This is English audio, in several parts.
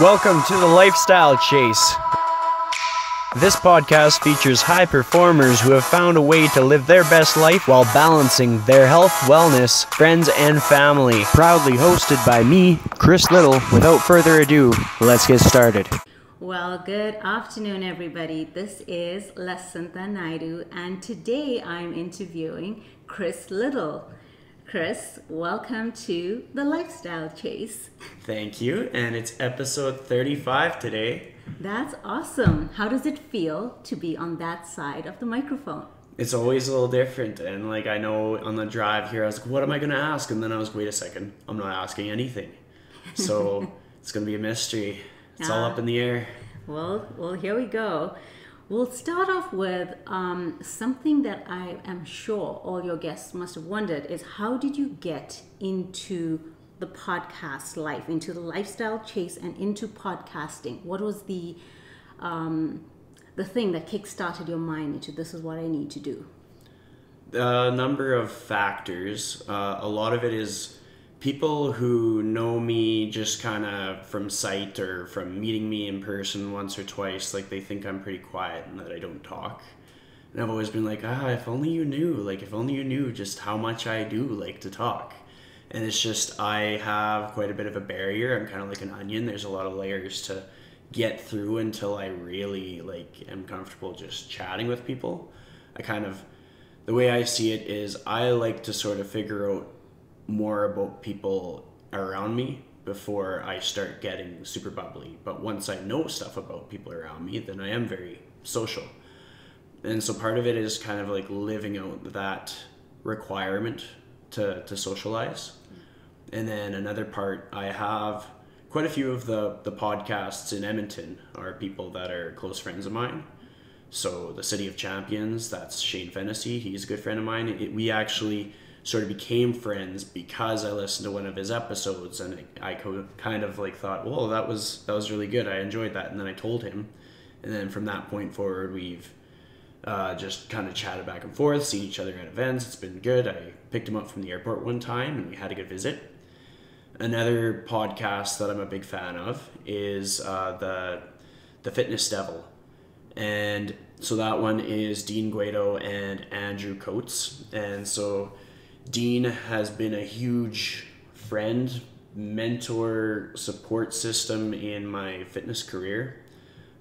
Welcome to the Lifestyle Chase. This podcast features high performers who have found a way to live their best life while balancing their health, wellness, friends, and family. Proudly hosted by me, Chris Liddle. Without further ado, let's get started. Well, good afternoon, everybody. This is Lacintha, Naidoo, and today I'm interviewing Chris Liddle. Chris, welcome to the Lifestyle Chase. Thank you, and it's episode 35 today. That's awesome. How does it feel to be on that side of the microphone? It's always a little different, and I know on the drive here, I was like, what am I going to ask? And then I was, wait a second, I'm not asking anything. So it's going to be a mystery. It's all up in the air. Well, here we go. We'll start off with something that I am sure all your guests must have wondered is how did you get into the podcast life, into the lifestyle chase and into podcasting? What was the thing that kick-started your mind into this is what I need to do? A number of factors. A lot of it is people who know me just kind of from sight or from meeting me in person once or twice, they think I'm pretty quiet and that I don't talk. And I've always been like, if only you knew, if only you knew just how much I do like to talk. And it's just, I have quite a bit of a barrier. I'm kind of like an onion. There's a lot of layers to get through until I really am comfortable just chatting with people. The way I see it is I like to sort of figure out more about people around me before I start getting super bubbly. But once I know stuff about people around me, then I am very social. And so part of it is kind of living out that requirement to socialize. And then another part, I have quite a few of the podcasts in Edmonton are people that are close friends of mine. So the City of Champions, that's Shane Fennessy, he's a good friend of mine. We actually sort of became friends because I listened to one of his episodes, and I kind of thought, well, that was really good. I enjoyed that, and then I told him, and then from that point forward, we've just kind of chatted back and forth, seen each other at events. It's been good. I picked him up from the airport one time, and we had a good visit. Another podcast that I'm a big fan of is the Fitness Devil, and so that one is Dean Guido and Andrew Coates, and so Dean has been a huge friend, mentor, support system in my fitness career.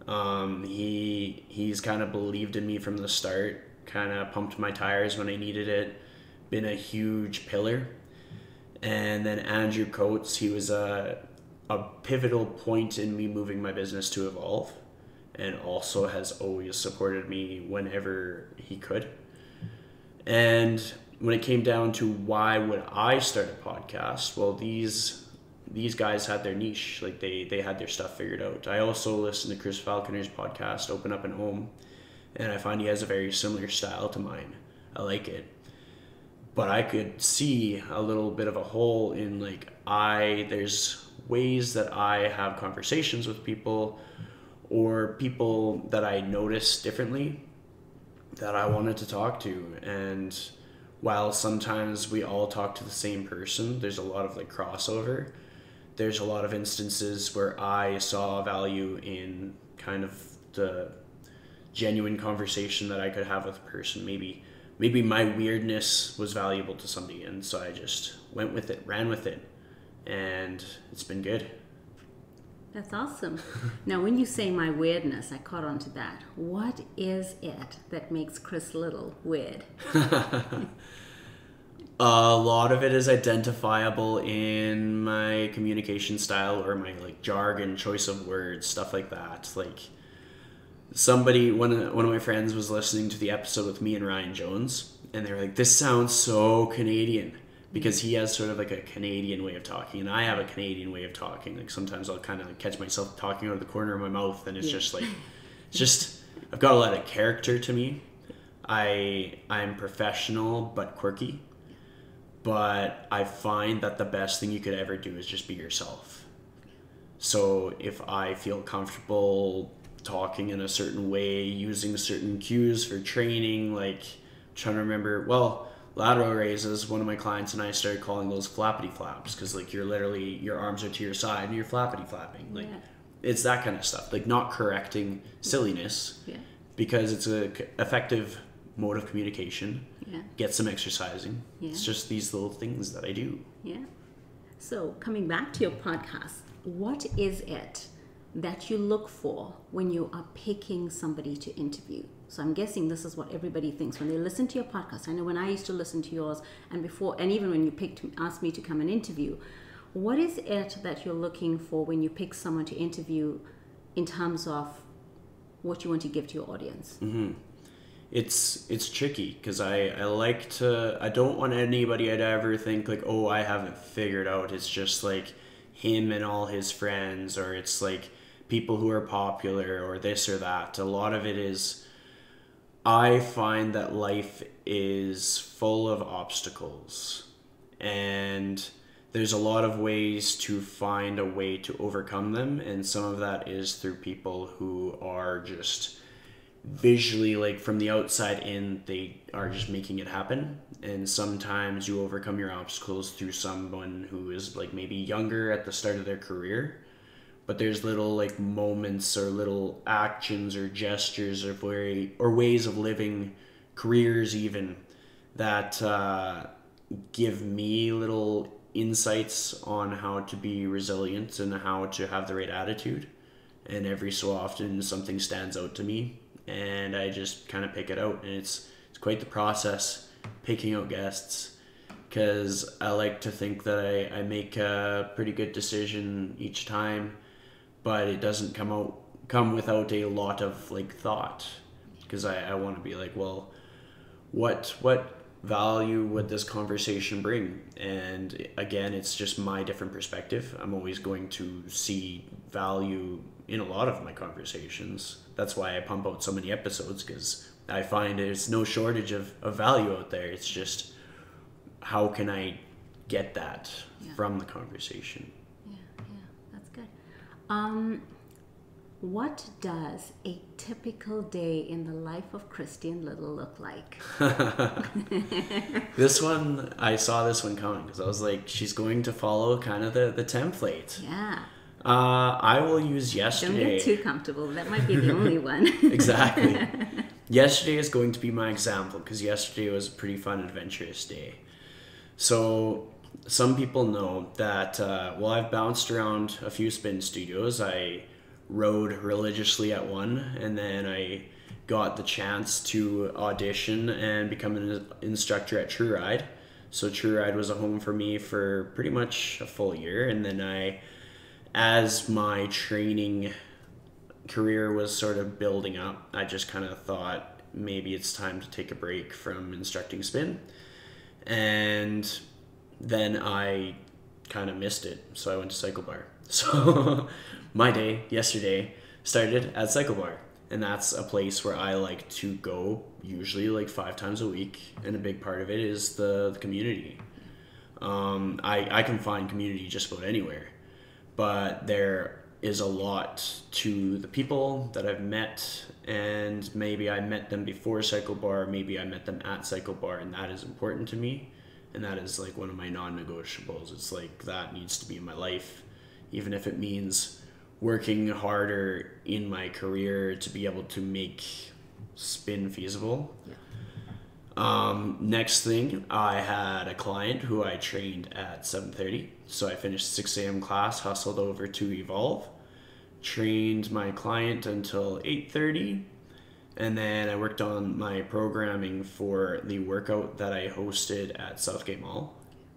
He's kind of believed in me from the start, kind of pumped my tires when I needed it, been a huge pillar. And then Andrew Coates, he was a pivotal point in me moving my business to evolve, and also has always supported me whenever he could. And when it came down to why would I start a podcast, well, these guys had their niche. They had their stuff figured out. I also listen to Chris Falconer's podcast, Open Up and Home, and I find he has a very similar style to mine. I like it. But I could see a little bit of a hole in there's ways that I have conversations with people or people that I notice differently that I wanted to talk to. And while sometimes we all talk to the same person, there's a lot of crossover. There's a lot of instances where I saw value in kind of the genuine conversation that I could have with a person. Maybe my weirdness was valuable to somebody, and so I just went with it, ran with it, and it's been good. That's awesome. Now, when you say my weirdness, I caught on to that. What is it that makes Chris Liddle weird? A lot of it is identifiable in my communication style or my jargon, choice of words, stuff like that. One of my friends was listening to the episode with me and Ryan Jones, and they were like, this sounds so Canadian, because he has sort of a Canadian way of talking, and I have a Canadian way of talking. Sometimes I'll kind of catch myself talking out of the corner of my mouth, and it's just I've got a lot of character to me. I'm professional but quirky, but I find that the best thing you could ever do is just be yourself. So if I feel comfortable talking in a certain way, using certain cues for training, trying to remember, lateral raises, one of my clients and I started calling those flappity flaps, because you're literally, your arms are to your side and you're flappity flapping. it's that kind of stuff, like not correcting silliness, Yeah. because it's a effective mode of communication. Yeah. Get some exercising. Yeah. It's just these little things that I do. Yeah. So coming back to your podcast, what is it that you look for when you are picking somebody to interview? So I'm guessing this is what everybody thinks when they listen to your podcast. I know when I used to listen to yours, and before, and even when you asked me to come and interview, what is it that you're looking for when you pick someone to interview in terms of what you want to give to your audience? Mm-hmm. It's tricky because I don't want anybody I'd ever think like, oh, I haven't figured out. It's just like him and all his friends, or it's like people who are popular or this or that. A lot of it is, I find that life is full of obstacles, and there's a lot of ways to find a way to overcome them, and some of that is through people who are just visually, like from the outside in, they are just making it happen. And sometimes you overcome your obstacles through someone who is like maybe younger at the start of their career, but there's little like moments or little actions or gestures or ways of living, careers even, that give me little insights on how to be resilient and how to have the right attitude. And every so often something stands out to me, and I just kind of pick it out, and it's quite the process picking out guests, because I like to think that I make a pretty good decision each time, but it doesn't come without a lot of like thought, because I want to be like, well, what value would this conversation bring? And again, it's just my different perspective. I'm always going to see value in a lot of my conversations. That's why I pump out so many episodes, because I find there's no shortage of value out there. It's just, how can I get that from the conversation? Yeah, that's good. What does a typical day in the life of Christian Liddle look like? This one, I saw this one coming, because I was like, she's going to follow kind of the template. Yeah. I will use yesterday. Don't get too comfortable. That might be the only one. Exactly. Yesterday is going to be my example, because yesterday was a pretty fun, adventurous day. So some people know that, I've bounced around a few spin studios. I rode religiously at one, and then I got the chance to audition and become an instructor at True Ride. So True Ride was a home for me for pretty much a full year, and then as my training career was sort of building up, I just kind of thought maybe it's time to take a break from instructing spin. And then I kind of missed it, so I went to Cycle Bar. So my day yesterday started at Cycle Bar, and that's a place where I like to go usually like 5 times a week, and a big part of it is the community. I can find community just about anywhere, but there is a lot to the people that I've met, and maybe I met them before Cycle Bar, maybe I met them at Cycle Bar, and that is important to me, and that is like one of my non-negotiables. It's like, that needs to be in my life, even if it means working harder in my career to be able to make spin feasible. Yeah. Next thing, I had a client who I trained at 7:30. So I finished 6 a.m. class, hustled over to Evolve, trained my client until 8:30, and then I worked on my programming for the workout that I hosted at Southgate Mall,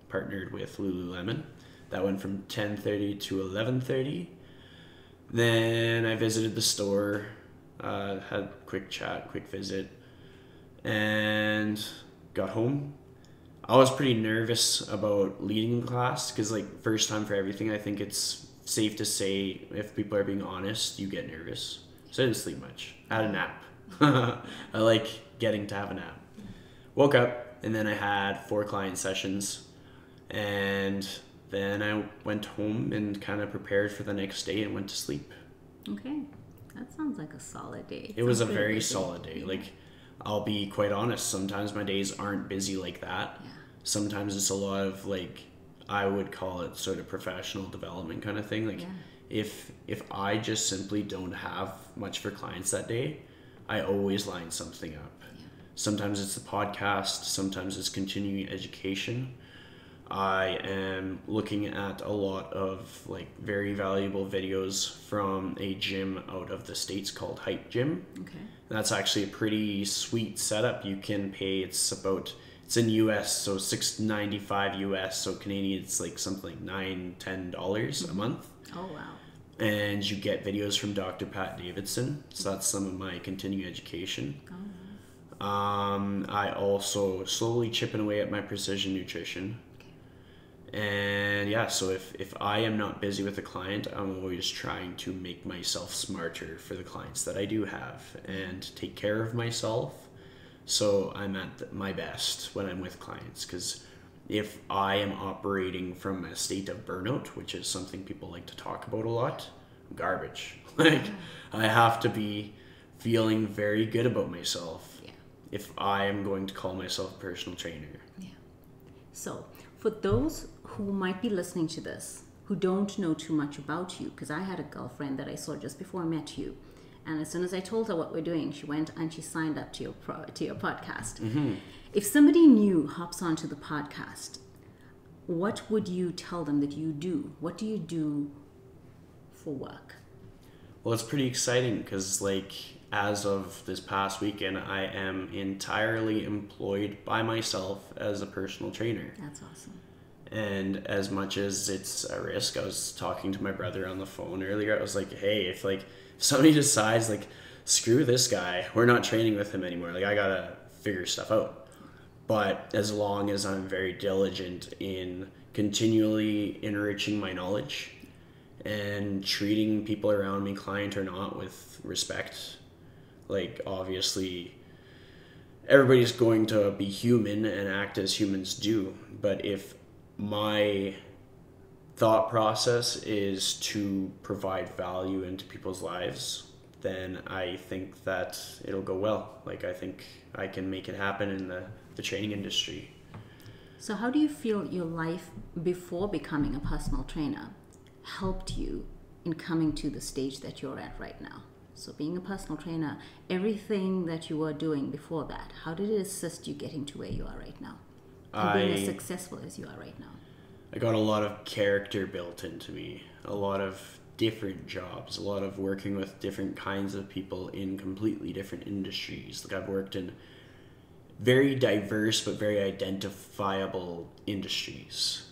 partnered with Lululemon. That went from 10:30 to 11:30. Then I visited the store, had a quick chat, quick visit, and got home. I was pretty nervous about leading the class, because like, first time for everything, I think it's safe to say, if people are being honest, you get nervous. So I didn't sleep much. I had a nap. I like getting to have a nap. Woke up, and then I had 4 client sessions, and then I went home and kind of prepared for the next day and went to sleep. Okay. That sounds like a solid day. It was a very solid day. Like, I'll be quite honest, sometimes my days aren't busy like that. Yeah. Sometimes it's a lot of like, I would call it sort of professional development kind of thing. Like, if I just simply don't have much for clients that day, I always line something up. Yeah. Sometimes it's the podcast, sometimes it's continuing education. I am looking at a lot of like very valuable videos from a gym out of the States called Hype Gym. Okay. That's actually a pretty sweet setup. You can pay, it's in US, so $6.95 US, so Canadian it's like something like $9-10 a month. Oh wow. And you get videos from Dr. Pat Davidson, so that's some of my continuing education. Oh. I also slowly chipping away at my precision nutrition. And yeah, so if I am not busy with a client, I'm always trying to make myself smarter for the clients that I do have and take care of myself so I'm at my best when I'm with clients. Because if I am operating from a state of burnout, which is something people like to talk about a lot, I'm garbage. Like, I have to be feeling very good about myself if I am going to call myself a personal trainer. Yeah. So for those who might be listening to this, who don't know too much about you, because I had a girlfriend that I saw just before I met you, and as soon as I told her what we're doing, she went and she signed up to your podcast. Mm-hmm. If somebody new hops onto the podcast, what would you tell them that you do? What do you do for work? Well, it's pretty exciting because, like, as of this past weekend, I am entirely employed by myself as a personal trainer. That's awesome. And as much as it's a risk, I was talking to my brother on the phone earlier. I was like, hey, if somebody decides, like, screw this guy, we're not training with him anymore. Like, I gotta figure stuff out. But as long as I'm very diligent in continually enriching my knowledge and treating people around me, client or not, with respect. Like, obviously, everybody's going to be human and act as humans do. But if my thought process is to provide value into people's lives, then I think that it'll go well. Like, I think I can make it happen in the training industry. So how do you feel your life before becoming a personal trainer helped you in coming to the stage that you're at right now? So being a personal trainer, everything that you were doing before that, how did it assist you getting to where you are right now? And being as successful as you are right now? I got a lot of character built into me, a lot of different jobs, a lot of working with different kinds of people in completely different industries. Like, I've worked in very diverse but very identifiable industries.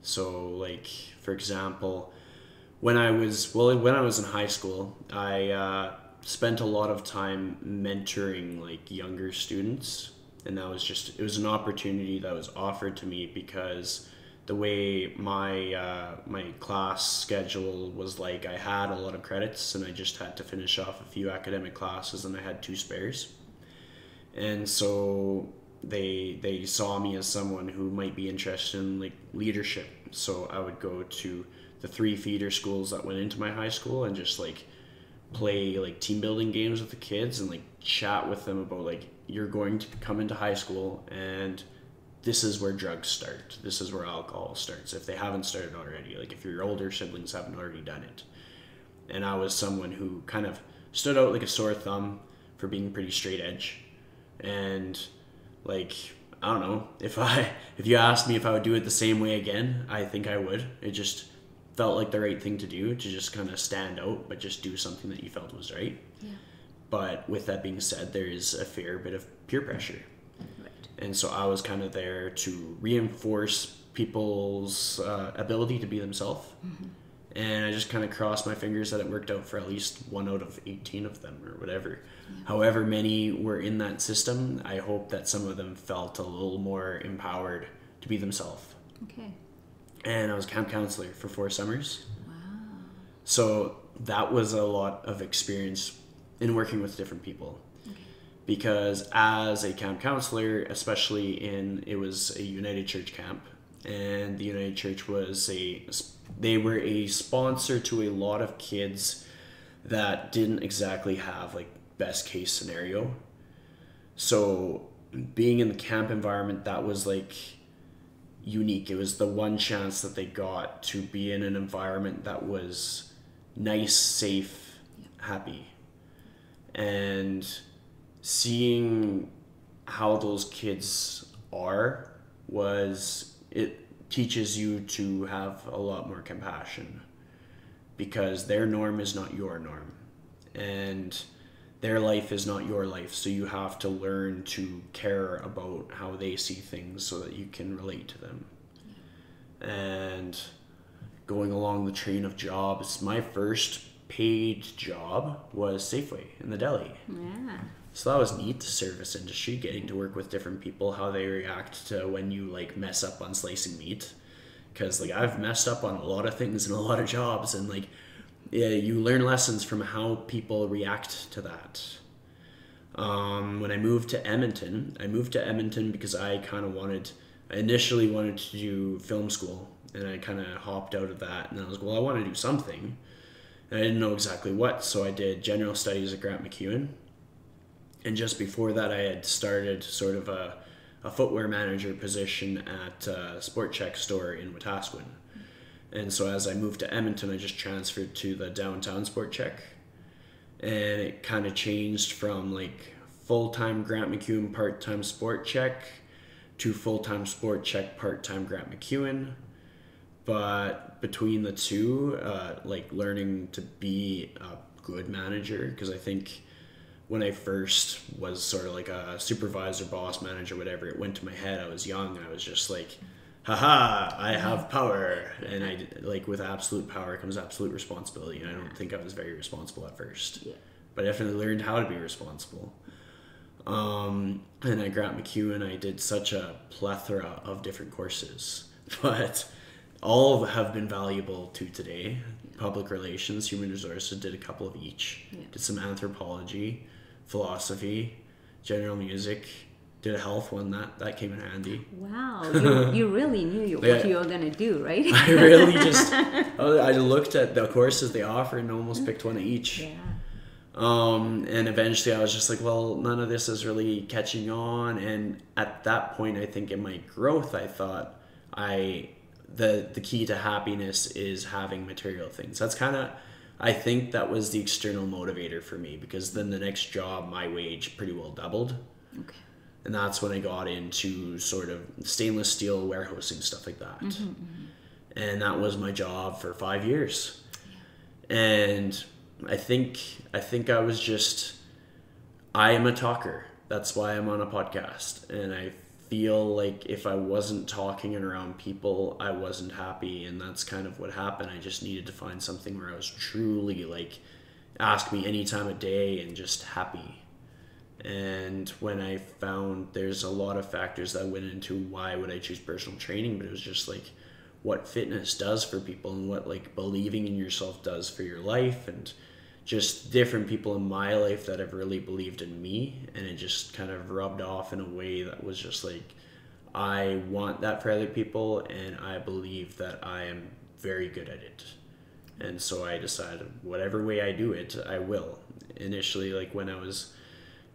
So, like, for example, when I was in high school, I spent a lot of time mentoring, like, younger students, and it was an opportunity that was offered to me because the way my class schedule was, like, I had a lot of credits and I just had to finish off a few academic classes and I had 2 spares. And so they saw me as someone who might be interested in, like, leadership. So I would go to the 3 feeder schools that went into my high school and just, like, play, like, team building games with the kids and, like, chat with them about, like, you're going to come into high school and this is where drugs start. This is where alcohol starts. If they haven't started already, like, if your older siblings haven't already done it. And I was someone who kind of stood out like a sore thumb for being pretty straight edge. And, like, I don't know, if you asked me if I would do it the same way again, I think I would. It just felt like the right thing to do, to just kind of stand out, but just do something that you felt was right. Yeah. But with that being said, there is a fair bit of peer pressure. Right. And so I was kind of there to reinforce people's ability to be themselves. Mm-hmm. And I just kind of crossed my fingers that it worked out for at least 1 out of 18 of them or whatever. Yeah. However many were in that system, I hope that some of them felt a little more empowered to be themselves. Okay. And I was camp counselor for 4 summers. Wow. So that was a lot of experience in working with different people. Okay. Because as a camp counselor, especially it was a United Church camp, and the United Church they were a sponsor to a lot of kids that didn't exactly have, like, best case scenario. So being in the camp environment, that was, like, unique. It was the one chance that they got to be in an environment that was nice, safe, happy. And seeing how those kids are it teaches you to have a lot more compassion, because their norm is not your norm and their life is not your life. So you have to learn to care about how they see things so that you can relate to them. And going along the train of jobs, my first paid job was Safeway in the deli. Yeah. So that was neat, the service industry, getting to work with different people, how they react to when you like mess up on slicing meat. Because like I've messed up on a lot of things in a lot of jobs, and like you learn lessons from how people react to that. When I moved to Edmonton because I initially wanted to do film school, and I kind of hopped out of that, and I was like, well, I want to do something. And I didn't know exactly what, so I did general studies at Grant MacEwan. And just before that, I had started sort of a footwear manager position at a Sport Chek store in Wetaskiwin. And so as I moved to Edmonton, I just transferred to the downtown Sport Chek. And it kind of changed from like full-time Grant MacEwan, part-time Sport Chek to full-time Sport Chek, part-time Grant MacEwan. But between the two, like learning to be a good manager, because I think when I first was sort of like a supervisor, boss, manager, whatever, it went to my head. I was young and I was just like, haha, I have power. And I like, with absolute power comes absolute responsibility. And I don't think I was very responsible at first. Yeah. But I definitely learned how to be responsible. And at Grant MacEwan, I did such a plethora of different courses. But all have been valuable to today. Public relations, human resources, did a couple of each. Yeah. Did some anthropology, philosophy, general music, did a health one, that came in handy. Wow, you really knew what you were going to do, right? I really just, I looked at the courses they offer and almost picked one of each. Yeah. And eventually I was just like, well, none of this is really catching on. And at that point, I think in my growth, I thought the key to happiness is having material things. That's kind of, I think that was the external motivator for me, because then the next job, my wage pretty well doubled. Okay. And that's when I got into sort of stainless steel warehousing, stuff like that. Mm-hmm, mm-hmm. And that was my job for 5 years. Yeah. And I think I am a talker. That's why I'm on a podcast. And I feel like if I wasn't talking and around people, I wasn't happy. And that's kind of what happened. I just needed to find something where I was truly like, ask me any time of day and just happy. And when I found there's a lot of factors that went into why would I choose personal training, but it was just like what fitness does for people and what like believing in yourself does for your life, and just different people in my life that have really believed in me, and it just kind of rubbed off in a way that was just like, I want that for other people, and I believe that I am very good at it. And so I decided whatever way I do it, I will. Initially, like when I was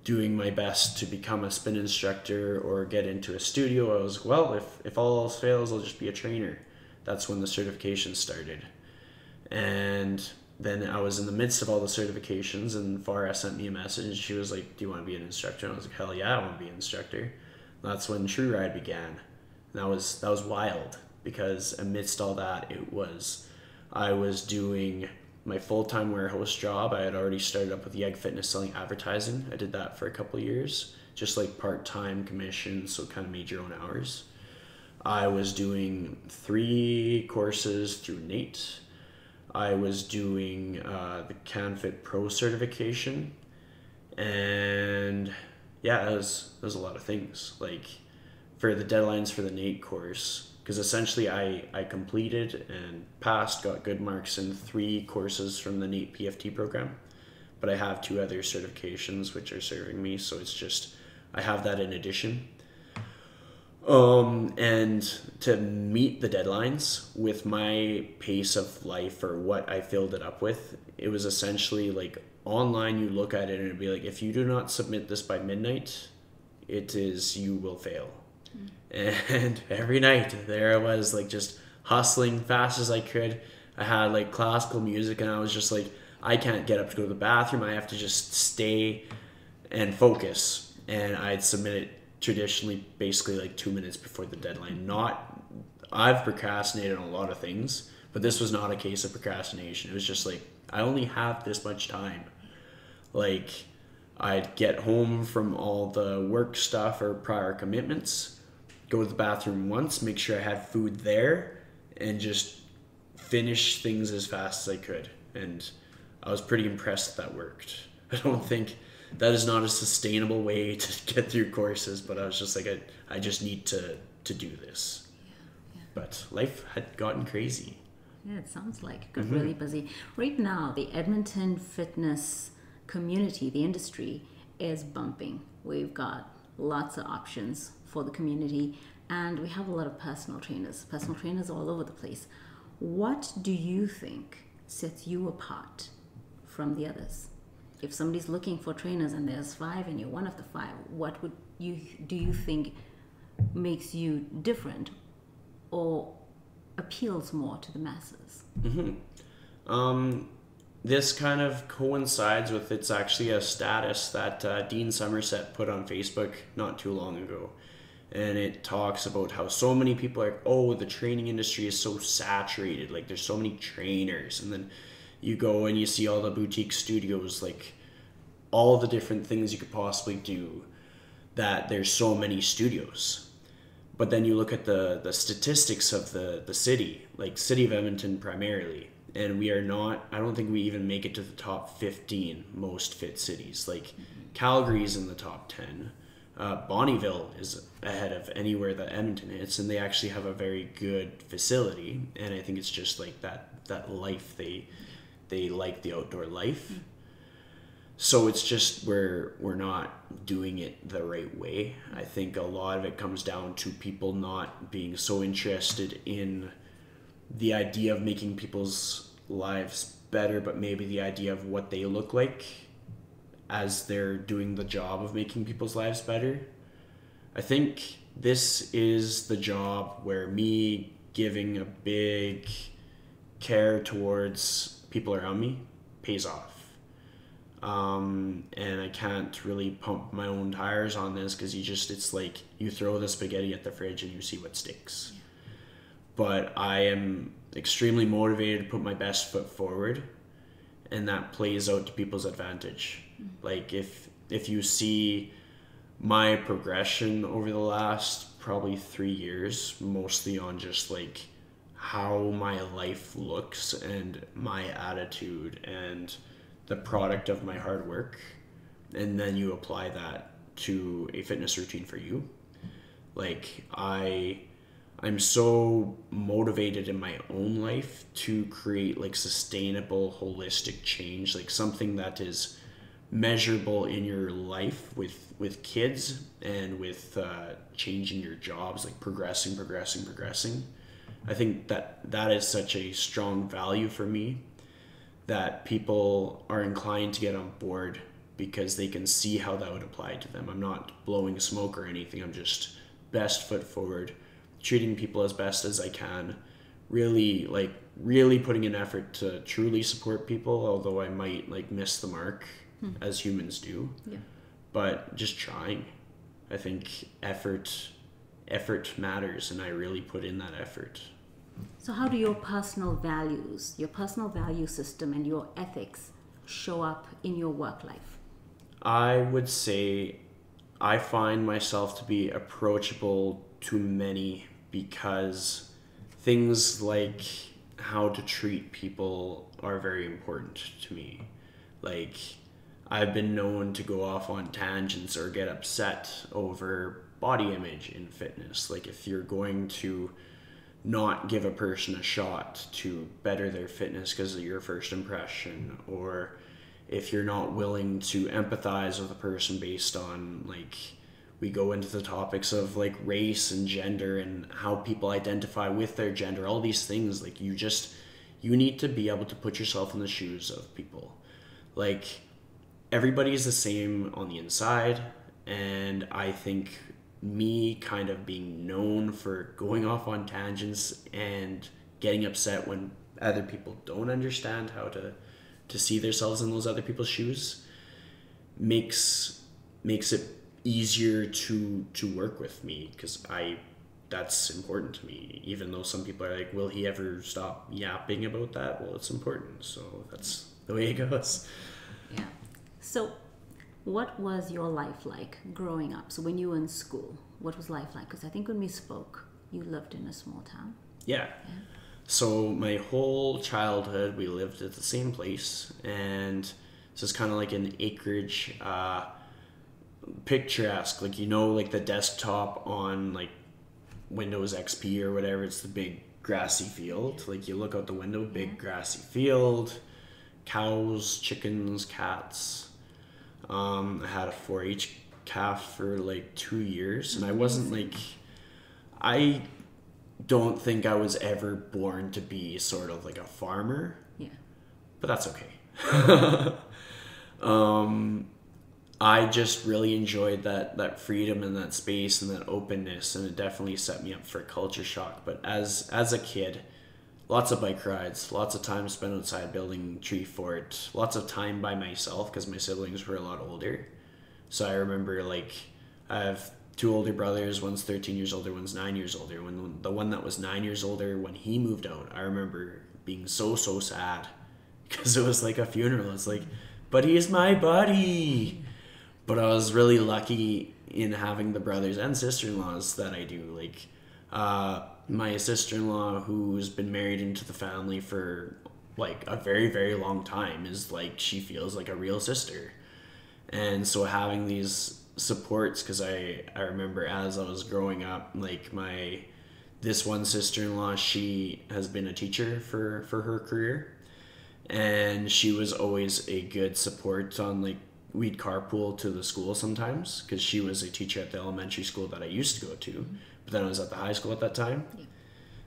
doing my best to become a spin instructor or get into a studio, I was like, well, if all else fails, I'll just be a trainer. That's when the certification started. And then I was in the midst of all the certifications, and Farah sent me a message, and she was like, do you want to be an instructor? And I was like, hell yeah, I want to be an instructor. And that's when True Ride began. And that was wild, because amidst all that, I was doing my full-time warehouse job. I had already started up with Yeg Fitness selling advertising. I did that for a couple of years, just like part-time commission, so kind of made your own hours. I was doing 3 courses through Nate. I was doing the CanFit Pro certification, and yeah, it was a lot of things. Like for the deadlines for the Nate course, because essentially I completed and passed, got good marks in 3 courses from the Nate PFT program, but I have 2 other certifications which are serving me, so it's just I have that in addition. And to meet the deadlines with my pace of life, or what I filled it up with, it was essentially like online, you look at it and it'd be like, if you do not submit this by midnight, you will fail. And every night there I was like just hustling fast as I could. I had like classical music and I was just like, I can't get up to go to the bathroom. I have to just stay and focus. And I'd submit it traditionally basically like 2 minutes before the deadline. I've procrastinated on a lot of things, but this was not a case of procrastination. It was just like, I only have this much time. Like, I'd get home from all the work stuff or prior commitments, go to the bathroom once, make sure I had food there, and just finish things as fast as I could. And I was pretty impressed that worked. I don't think that is not a sustainable way to get through courses, but I was just like, I just need to do this. Yeah. But life had gotten crazy. Yeah, it sounds like it got really busy. Right now, the Edmonton fitness community, the industry, is bumping. We've got lots of options for the community, and we have a lot of personal trainers all over the place. What do you think sets you apart from the others? If somebody's looking for trainers and there's 5 and you're one of the 5, what do you think makes you different or appeals more to the masses? This kind of coincides with, it's actually a status that Dean Somerset put on Facebook not too long ago. And it talks about how so many people are, oh, the training industry is so saturated. Like, there's so many trainers. And then you go and you see all the boutique studios, like all the different things you could possibly do, that there's so many studios. But then you look at the statistics of the city, like city of Edmonton primarily, and we are not, I don't think we even make it to the top 15 most fit cities. Like Calgary's in the top 10. Bonnyville is ahead of anywhere that Edmonton hits, and they actually have a very good facility. And I think it's just like that life, they like the outdoor life. So it's just we're not doing it the right way. I think a lot of it comes down to people not being so interested in the idea of making people's lives better, but maybe the idea of what they look like as they're doing the job of making people's lives better. I think this is the job where me giving a big care towards people around me pays off. And I can't really pump my own tires on this because it's like you throw the spaghetti at the fridge and you see what sticks. Yeah. But I am extremely motivated to put my best foot forward, and that plays out to people's advantage. Like if you see my progression over the last probably 3 years, mostly on just like how my life looks and my attitude and the product of my hard work, and then you apply that to a fitness routine for you. Like I'm so motivated in my own life to create like sustainable, holistic change, like something that is measurable in your life with kids and with changing your jobs, like progressing. I think that is such a strong value for me that people are inclined to get on board because they can see how that would apply to them. I'm not blowing smoke or anything. I'm just best foot forward, treating people as best as I can, really putting an effort to truly support people, although I might like miss the mark as humans do. Yeah. But just trying. I think effort matters, and I really put in that effort. So how do your personal values, your personal value system and your ethics show up in your work life? I would say I find myself to be approachable to many because things like how to treat people are very important to me. Like, I've been known to go off on tangents or get upset over body image in fitness. Like, if you're going to not give a person a shot to better their fitness because of your first impression, or if you're not willing to empathize with a person based on, like, we go into the topics of like race and gender and how people identify with their gender, all these things, like you need to be able to put yourself in the shoes of people. Like, everybody's the same on the inside, and I think me kind of being known for going off on tangents and getting upset when other people don't understand how to see themselves in those other people's shoes makes it easier to work with me, because that's important to me, even though some people are like, will he ever stop yapping about that? Well, it's important, so that's the way it goes. Yeah. So what was your life like growing up? So when you were in school, what was life like? Because I think when we spoke, you lived in a small town. Yeah. So my whole childhood, we lived at the same place, and so it's kind of like an acreage, picturesque, like, like the desktop on like Windows XP or whatever, it's the big grassy field. Like you look out the window, big grassy field, cows, chickens, cats. I had a 4-H calf for like 2 years, and I wasn't like, I don't think I was ever born to be sort of like a farmer. Yeah. But that's okay. I just really enjoyed that freedom and that space and that openness, and it definitely set me up for culture shock. But as a kid, lots of bike rides, lots of time spent outside building tree fort, lots of time by myself because my siblings were a lot older. So I remember, like, I have 2 older brothers, one's 13 years older, one's 9 years older. When the one that was 9 years older, when he moved out, I remember being so sad because it was like a funeral. It's like, but he's my buddy. But I was really lucky in having the brothers and sister-in-laws that I do. Like, my sister-in-law, who's been married into the family for like a very, very long time, is like, she feels like a real sister. And so having these supports, because I remember as I was growing up, like this one sister-in-law, she has been a teacher for her career, and she was always a good support on, like, we'd carpool to the school sometimes because she was a teacher at the elementary school that I used to go to, but then I was at the high school at that time. Yeah.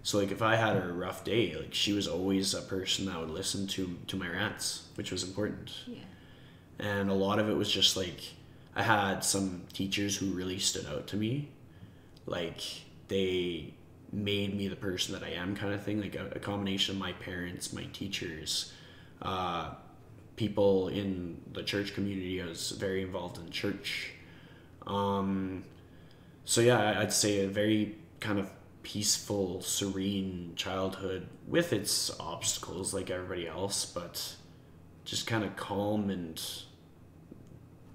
So like if I had a rough day, like she was always a person that would listen to my rants, which was important. Yeah. And a lot of it was just like, I had some teachers who really stood out to me. Like they made me the person that I am, kind of thing. Like a combination of my parents, my teachers, people in the church community. I was very involved in church. So yeah, I'd say a very kind of peaceful, serene childhood with its obstacles like everybody else, but just kind of calm and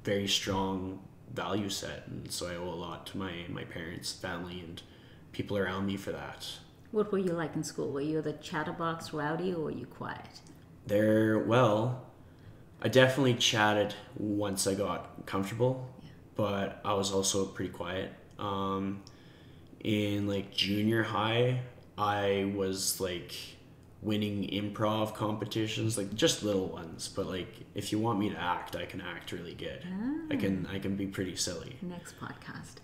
very strong value set. And so I owe a lot to my parents, family, and people around me for that. What were you like in school? Were you the chatterbox rowdy, or were you quiet? I definitely chatted once I got comfortable, but I was also pretty quiet. In like junior high, I was like winning improv competitions, like just little ones. But like, if you want me to act, I can act really good. I can be pretty silly. Next podcast.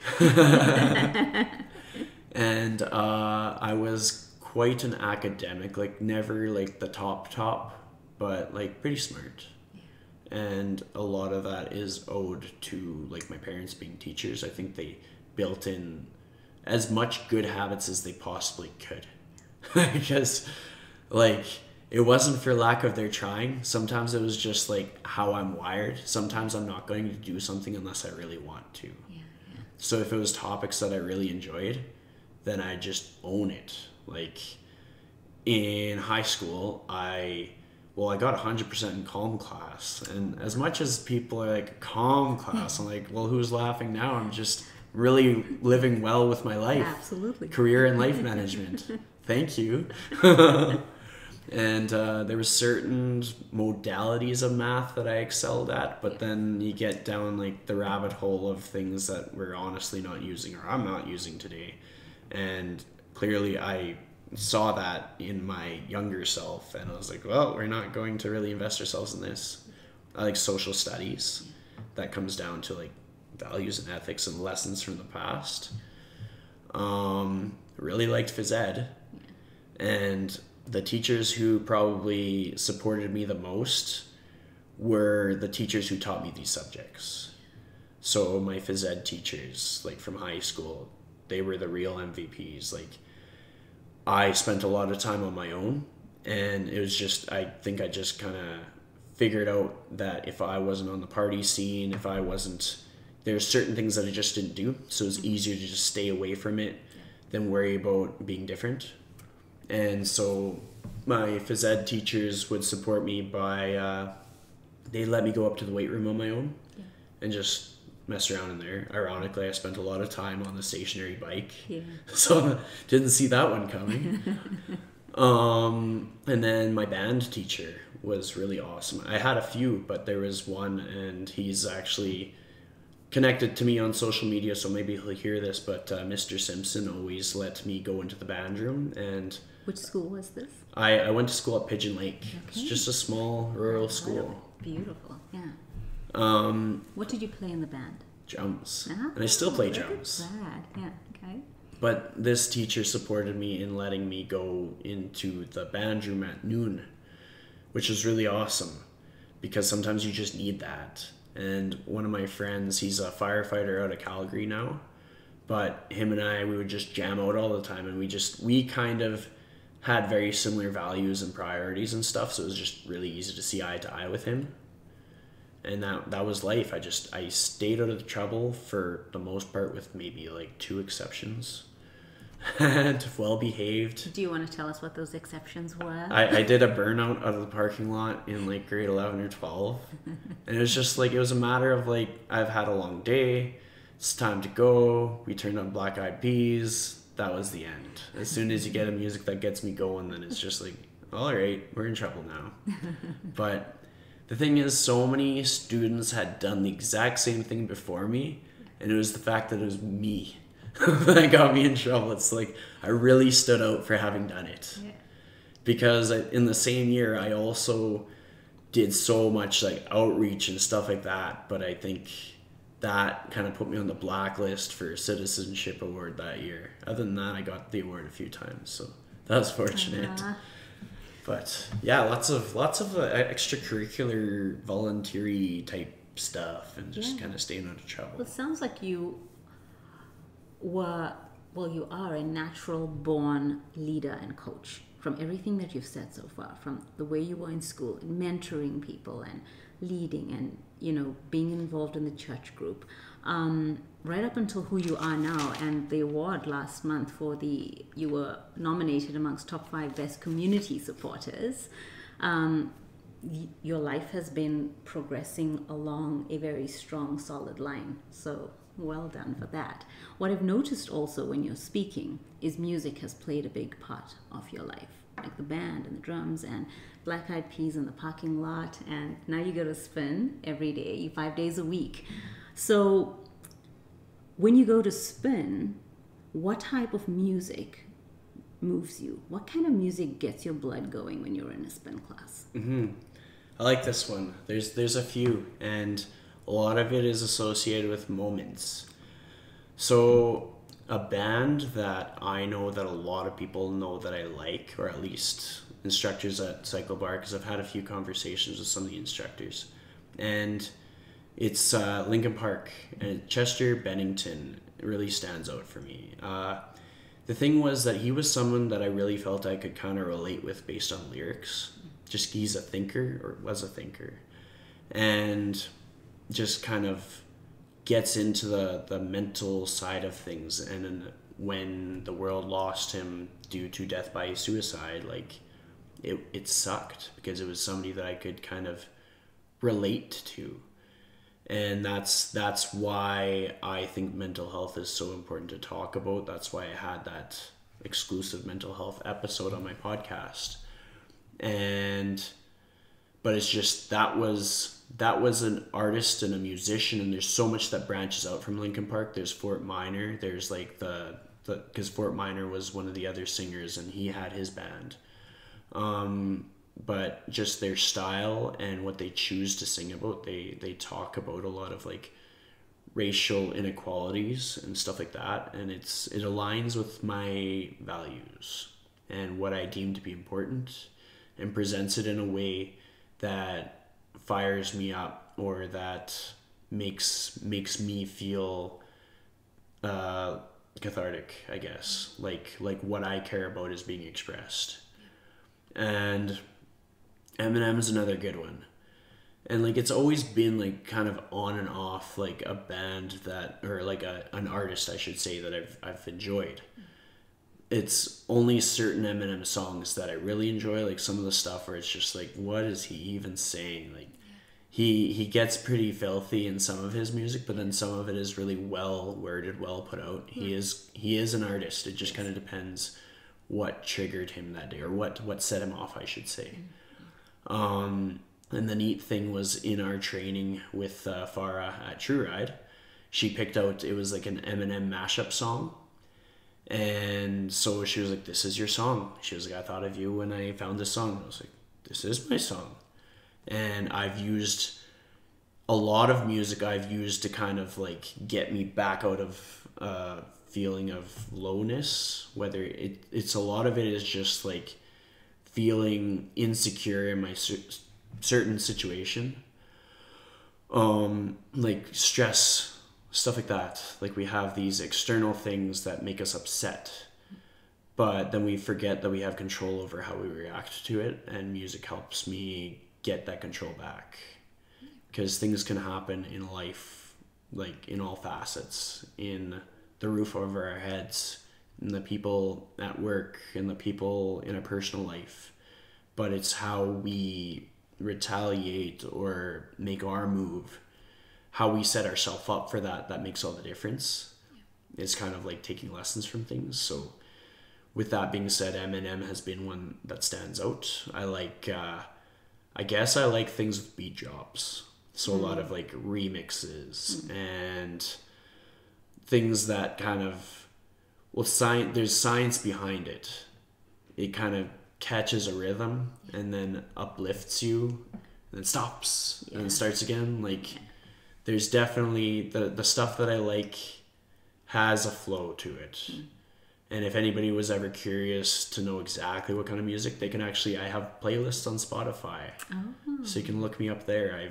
And I was quite an academic, like never like the top, but like pretty smart. And a lot of that is owed to like my parents being teachers. I think they built in as much good habits as they possibly could. Because like it wasn't for lack of their trying. Sometimes it was just like how I'm wired. Sometimes I'm not going to do something unless I really want to. So if it was topics that I really enjoyed, then I just own it. Like in high school, I got 100% in comm class, and as much as people are like, comm class, I'm like, well, who's laughing now? I'm just really living well with my life. Absolutely. Career and life management. Thank you. And there were certain modalities of math that I excelled at, but then you get down like the rabbit hole of things that we're honestly not using, or I'm not using today. And clearly I saw that in my younger self, and I was like, well, we're not going to really invest ourselves in this. I like social studies. That comes down to like values and ethics and lessons from the past. Really liked phys ed. And the teachers who probably supported me the most were the teachers who taught me these subjects. So my phys ed teachers, like from high school, they were the real MVPs. Like, I spent a lot of time on my own, and it was just, I think I just kind of figured out that if I wasn't on the party scene, if I wasn't, there's certain things that I just didn't do. So it's easier to just stay away from it than worry about being different. And so my phys ed teachers would support me by, they let me go up to the weight room on my own and just mess around in there. Ironically, I spent a lot of time on the stationary bike. Yeah. So didn't see that one coming. And then my band teacher was really awesome. I had a few, but there was one, and he's actually connected to me on social media, so maybe he'll hear this, but Mr. Simpson always let me go into the band room. And which school was this? I went to school at Pigeon Lake. Okay. It's just a small rural school. Beautiful, yeah. What did you play in the band? Drums. And I still play drums. Glad. Yeah, okay. But this teacher supported me in letting me go into the band room at noon, which was really awesome because sometimes you just need that. And one of my friends, he's a firefighter out of Calgary now, but him and I, we would just jam out all the time, and we kind of had very similar values and priorities and stuff, so it was just really easy to see eye to eye with him. And that was life. I stayed out of the trouble for the most part, with maybe like 2 exceptions. And well behaved. Do you want to tell us what those exceptions were? I did a burnout out of the parking lot in like grade 11 or 12. And it was just like, it was a matter of like, I've had a long day, it's time to go. We turned on Black Eyed Peas. That was the end. As soon as you get a music that gets me going, then it's just like, all right, we're in trouble now. But the thing is, so many students had done the exact same thing before me, and it was the fact that it was me that got me in trouble. It's like, I really stood out for having done it. Yeah. Because in the same year, I also did so much like outreach and stuff like that, but I think that kind of put me on the blacklist for Citizenship Award that year. Other than that, I got the award a few times, so that was fortunate. But yeah, lots of extracurricular, voluntary type stuff, and just kind of staying out of trouble. Well, it sounds like you are a natural born leader and coach. From everything that you've said so far, from the way you were in school and mentoring people and leading and, being involved in the church group, right up until who you are now, and the award last month you were nominated amongst top 5 best community supporters. Your life has been progressing along a very strong, solid line. So well done for that. What I've noticed also when you're speaking is music has played a big part of your life, like the band and the drums and Black Eyed Peas in the parking lot, and now you go to spin every day, 5 days a week. So when you go to spin, what type of music moves you? What kind of music gets your blood going when you're in a spin class? I like this one. There's a few, and a lot of it is associated with moments. So a band that I know that a lot of people know that I like, or at least instructors at Cycle Bar, because I've had a few conversations with some of the instructors, and it's Linkin Park, and Chester Bennington really stands out for me. The thing was that he was someone that I really felt I could kind of relate with based on lyrics. Just he's a thinker, or was a thinker, and just kind of gets into the mental side of things. And then when the world lost him due to death by suicide, like it sucked, because it was somebody that I could kind of relate to. And that's why I think mental health is so important to talk about. That's why I had that exclusive mental health episode on my podcast. But it's just that was an artist and a musician, and there's so much that branches out from Linkin Park. There's Fort Minor. There's like because Fort Minor was one of the other singers, and he had his band. But just their style and what they choose to sing about, they talk about a lot of like racial inequalities and stuff like that, and it aligns with my values and what I deem to be important, and presents it in a way that fires me up, or that makes me feel cathartic, I guess. Like what I care about is being expressed. And Eminem is another good one. And like it's always been like kind of on and off, like a band that, or like an artist I should say, that I've enjoyed. It's only certain Eminem songs that I really enjoy, like some of the stuff where it's just like, what is he even saying? Like he gets pretty filthy in some of his music, but then some of it is really well worded, well put out. He is an artist. It just kind of depends what triggered him that day, or what set him off, I should say. And the neat thing was, in our training with Farah at True Ride, she picked out, it was like an Eminem mashup song. And so she was like, this is your song. She was like, I thought of you when I found this song. I was like, this is my song. And I've used a lot of music I've used to kind of like get me back out of feeling of lowness. Whether it's a lot of it is just like feeling insecure in my certain situation, like stress, stuff like that. Like we have these external things that make us upset, but then we forget that we have control over how we react to it, and music helps me get that control back, because things can happen in life, like in all facets, in the roof over our heads, in the people at work, in the people in our personal life, but it's how we retaliate or make our move, how we set ourselves up for that makes all the difference. It's kind of like taking lessons from things. So with that being said, Eminem has been one that stands out. I guess I like things with beat drops, so a lot of like remixes and things that kind of, well, there's science behind it. It kind of catches a rhythm and then uplifts you and then stops and then starts again. Like there's definitely the stuff that I like has a flow to it. And if anybody was ever curious to know exactly what kind of music, they can actually, I have playlists on Spotify. So you can look me up there.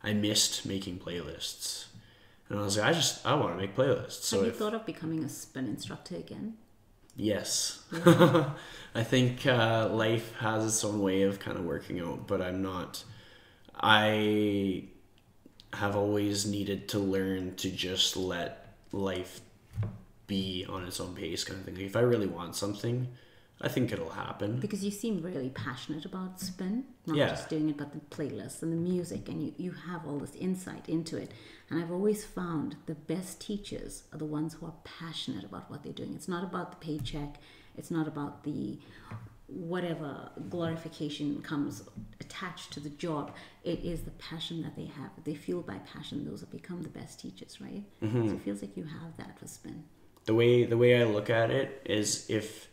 I missed making playlists. And I was like, I want to make playlists. So have you thought of becoming a spin instructor again? Yes. Yeah. I think life has its own way of kind of working out, but I have always needed to learn to just let life be on its own pace, kind of thing. Like if I really want something, I think it'll happen. Because you seem really passionate about spin, not just doing it, but the playlists and the music, and you have all this insight into it. And I've always found the best teachers are the ones who are passionate about what they're doing. It's not about the paycheck. It's not about the whatever glorification comes attached to the job. It is the passion that they have. They fueled by passion. Those have become the best teachers, right? So it feels like you have that for spin. The way I look at it is, if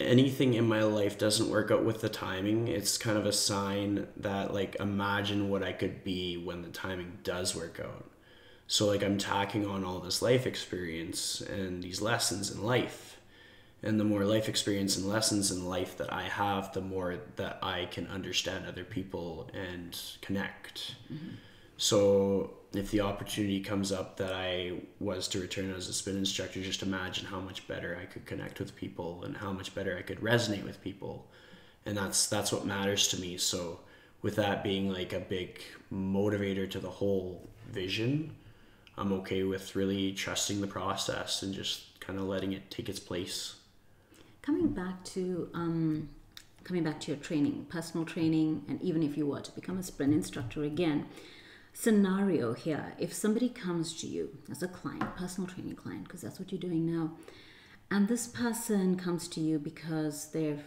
anything in my life doesn't work out with the timing, it's kind of a sign that, like, imagine what I could be when the timing does work out. So like I'm tacking on all this life experience and these lessons in life. And the more life experience and lessons in life that I have, the more that I can understand other people and connect. So if the opportunity comes up that I was to return as a spin instructor, just imagine how much better I could connect with people and how much better I could resonate with people. And that's what matters to me. So with that being like a big motivator to the whole vision, I'm okay with really trusting the process and just kind of letting it take its place. Coming back to your training, personal training, and even if you were to become a spin instructor again, scenario here, if somebody comes to you as a client, personal training client, because that's what you're doing now, and this person comes to you because they're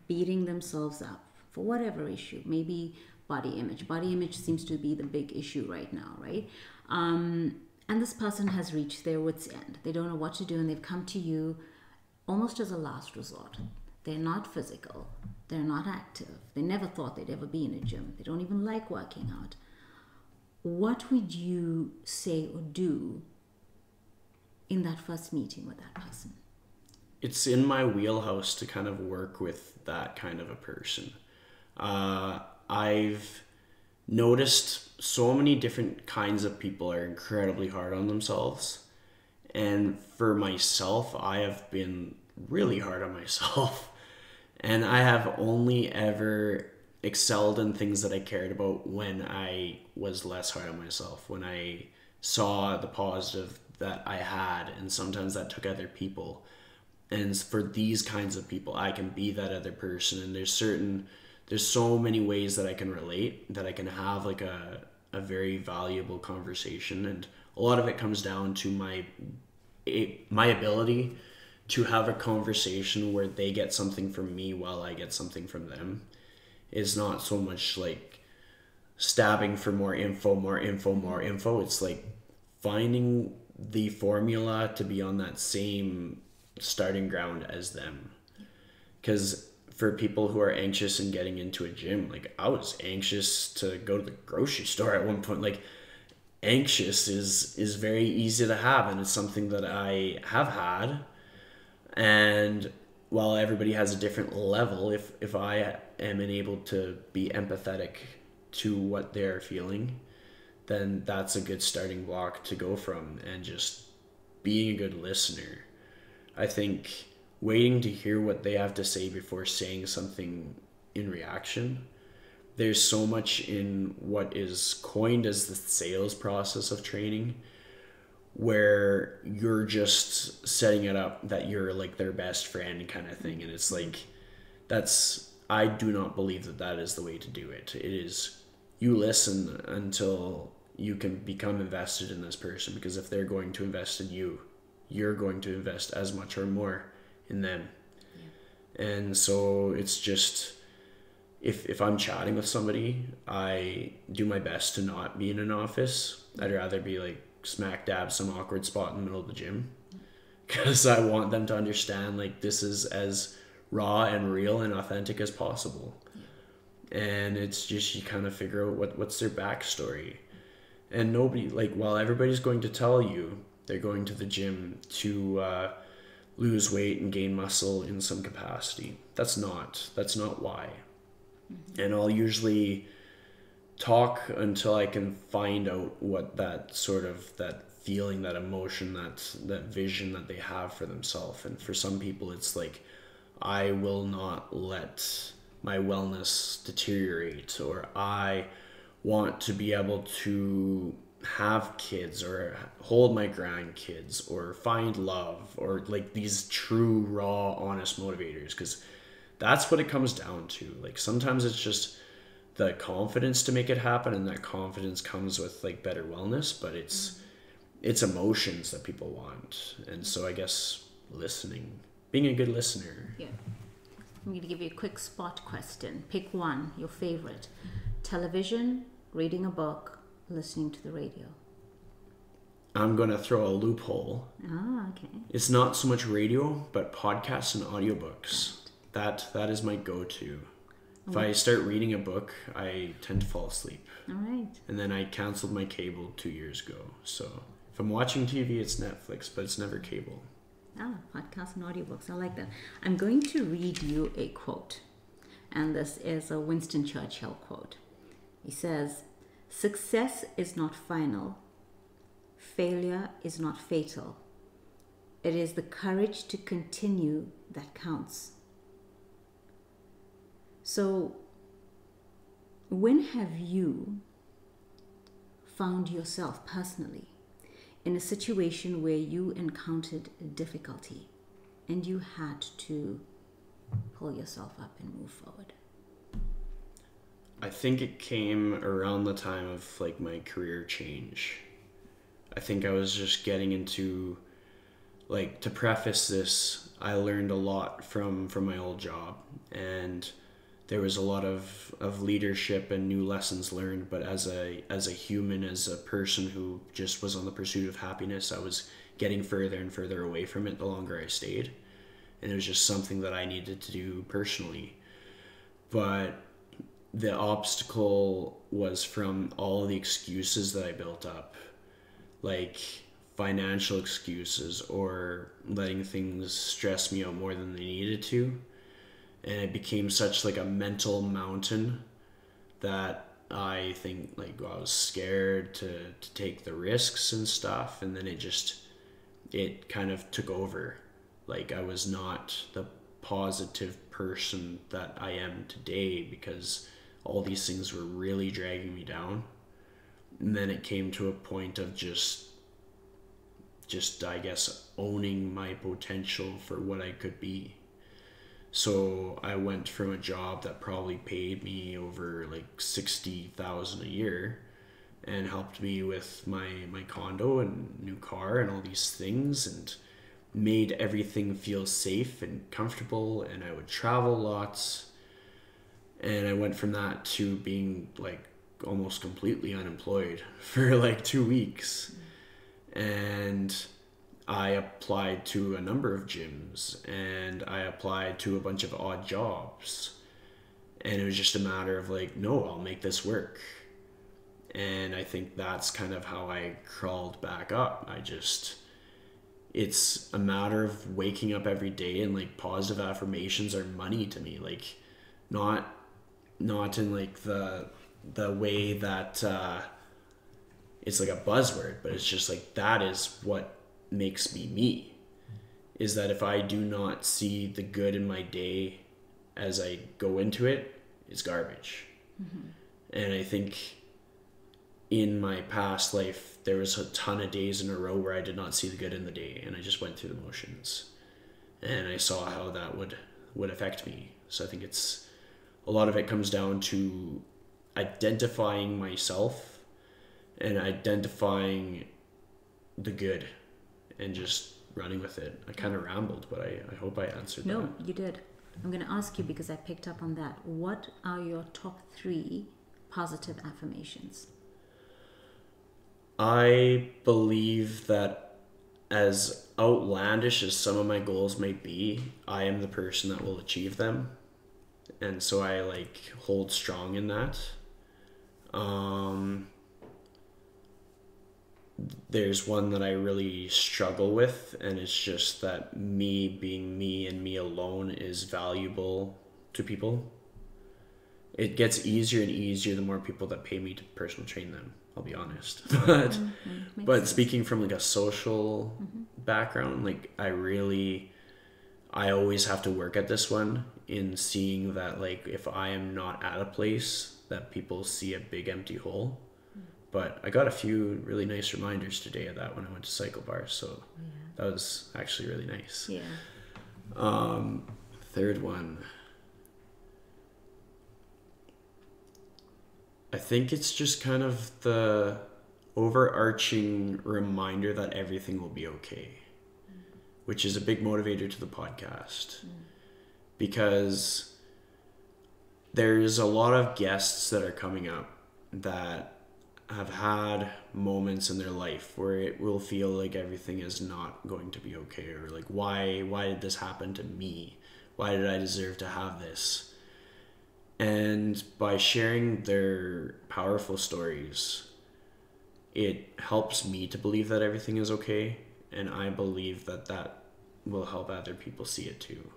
beating themselves up for whatever issue, maybe body image. Body image seems to be the big issue right now, right? And this person has reached their wit's end. They don't know what to do, and they've come to you almost as a last resort. They're not physical. They're not active. They never thought they'd ever be in a gym. They don't even like working out. What would you say or do in that first meeting with that person? It's in my wheelhouse to kind of work with that kind of a person. I've noticed so many different kinds of people are incredibly hard on themselves. And for myself, I have been really hard on myself. And I have only ever excelled in things that I cared about when I was less hard on myself, when I saw the positive that I had, and sometimes that took other people. And for these kinds of people, I can be that other person. And there's so many ways that I can relate, that I can have like a very valuable conversation. And a lot of it comes down to my ability to have a conversation where they get something from me while I get something from them. It's not so much like stabbing for more info, more info, more info. It's like finding the formula to be on that same starting ground as them. Because for people who are anxious in getting into a gym, like I was anxious to go to the grocery store at one point. Like anxious is very easy to have, and it's something that I have had. And while everybody has a different level, if I am able to be empathetic to what they're feeling, then that's a good starting block to go from, and just being a good listener. I think waiting to hear what they have to say before saying something in reaction. There's so much in what is coined as the sales process of training, where you're just setting it up that you're like their best friend kind of thing. And it's like, I do not believe that is the way to do it. It is, you listen until you can become invested in this person, because if they're going to invest in you, you're going to invest as much or more in them. Yeah. And so it's just, if I'm chatting with somebody, I do my best to not be in an office. I'd rather be like smack dab some awkward spot in the middle of the gym, because I want them to understand like this is as raw and real and authentic as possible. Yeah. And it's just, you kind of figure out what's their backstory. And nobody, like, while everybody's going to tell you they're going to the gym to lose weight and gain muscle in some capacity, that's not why. Mm-hmm. And I'll usually talk until I can find out what that feeling, that emotion, that vision that they have for themselves. And for some people, it's like, I will not let my wellness deteriorate, or I want to be able to have kids or hold my grandkids or find love, or like these true, raw, honest motivators, because that's what it comes down to. Like sometimes it's just the confidence to make it happen, and that confidence comes with like better wellness, but it's emotions that people want. And so I guess listening, being a good listener. Yeah. I'm going to give you a quick spot question. Pick one, your favorite. Television, reading a book, listening to the radio. I'm going to throw a loophole. Ah, okay. It's not so much radio, but podcasts and audiobooks. That is my go-to. If I start reading a book, I tend to fall asleep. All right. And then I canceled my cable 2 years ago. So if I'm watching TV, it's Netflix, but it's never cable. Ah, podcasts and audiobooks. I like that. I'm going to read you a quote. And this is a Winston Churchill quote. He says, "Success is not final. Failure is not fatal. It is the courage to continue that counts." So, when have you found yourself personally in a situation where you encountered difficulty and you had to pull yourself up and move forward? I think it came around the time of like my career change. I think I was just getting into, like, to preface this, I learned a lot from my old job, and there was a lot of leadership and new lessons learned. But as a human, as a person who just was on the pursuit of happiness, I was getting further and further away from it the longer I stayed. And it was just something that I needed to do personally. But the obstacle was from all the excuses that I built up, like financial excuses, or letting things stress me out more than they needed to. And it became such like a mental mountain that I think like I was scared to take the risks and stuff, and then it kind of took over. Like I was not the positive person that I am today because all these things were really dragging me down. And then it came to a point of just I guess owning my potential for what I could be. So I went from a job that probably paid me over like 60,000 a year and helped me with my condo and new car and all these things, and made everything feel safe and comfortable, and I would travel lots. And I went from that to being like almost completely unemployed for like 2 weeks. And I applied to a number of gyms, and I applied to a bunch of odd jobs, and it was just a matter of like, no, I'll make this work. And I think that's kind of how I crawled back up. It's a matter of waking up every day, and like positive affirmations are money to me. Like not in like the way that it's like a buzzword, but it's just like, that is what makes me, is that if I do not see the good in my day as I go into it, it's garbage. Mm-hmm. And I think in my past life, there was a ton of days in a row where I did not see the good in the day, and I just went through the motions, and I saw how that would affect me. So I think a lot of it comes down to identifying myself and identifying the good and just running with it. I kind of rambled, but I hope I answered that. No, you did. I'm going to ask you, because I picked up on that. What are your top 3 positive affirmations? I believe that as outlandish as some of my goals might be, I am the person that will achieve them. And so I like hold strong in that. There's one that I really struggle with, and it's just that me being me and me alone is valuable to people. It gets easier and easier the more people that pay me to personal train them, I'll be honest. But speaking from like a social background, like I always have to work at this one, in seeing that like if I am not at a place, that people see a big empty hole. But I got a few really nice reminders today of that when I went to cycle bars, so that was actually really nice. Third one, I think it's just kind of the overarching reminder that everything will be okay, which is a big motivator to the podcast, because there's a lot of guests that are coming up that have had moments in their life where it will feel like everything is not going to be okay, or like, why did this happen to me? Why did I deserve to have this? And by sharing their powerful stories, it helps me to believe that everything is okay, and I believe that will help other people see it too.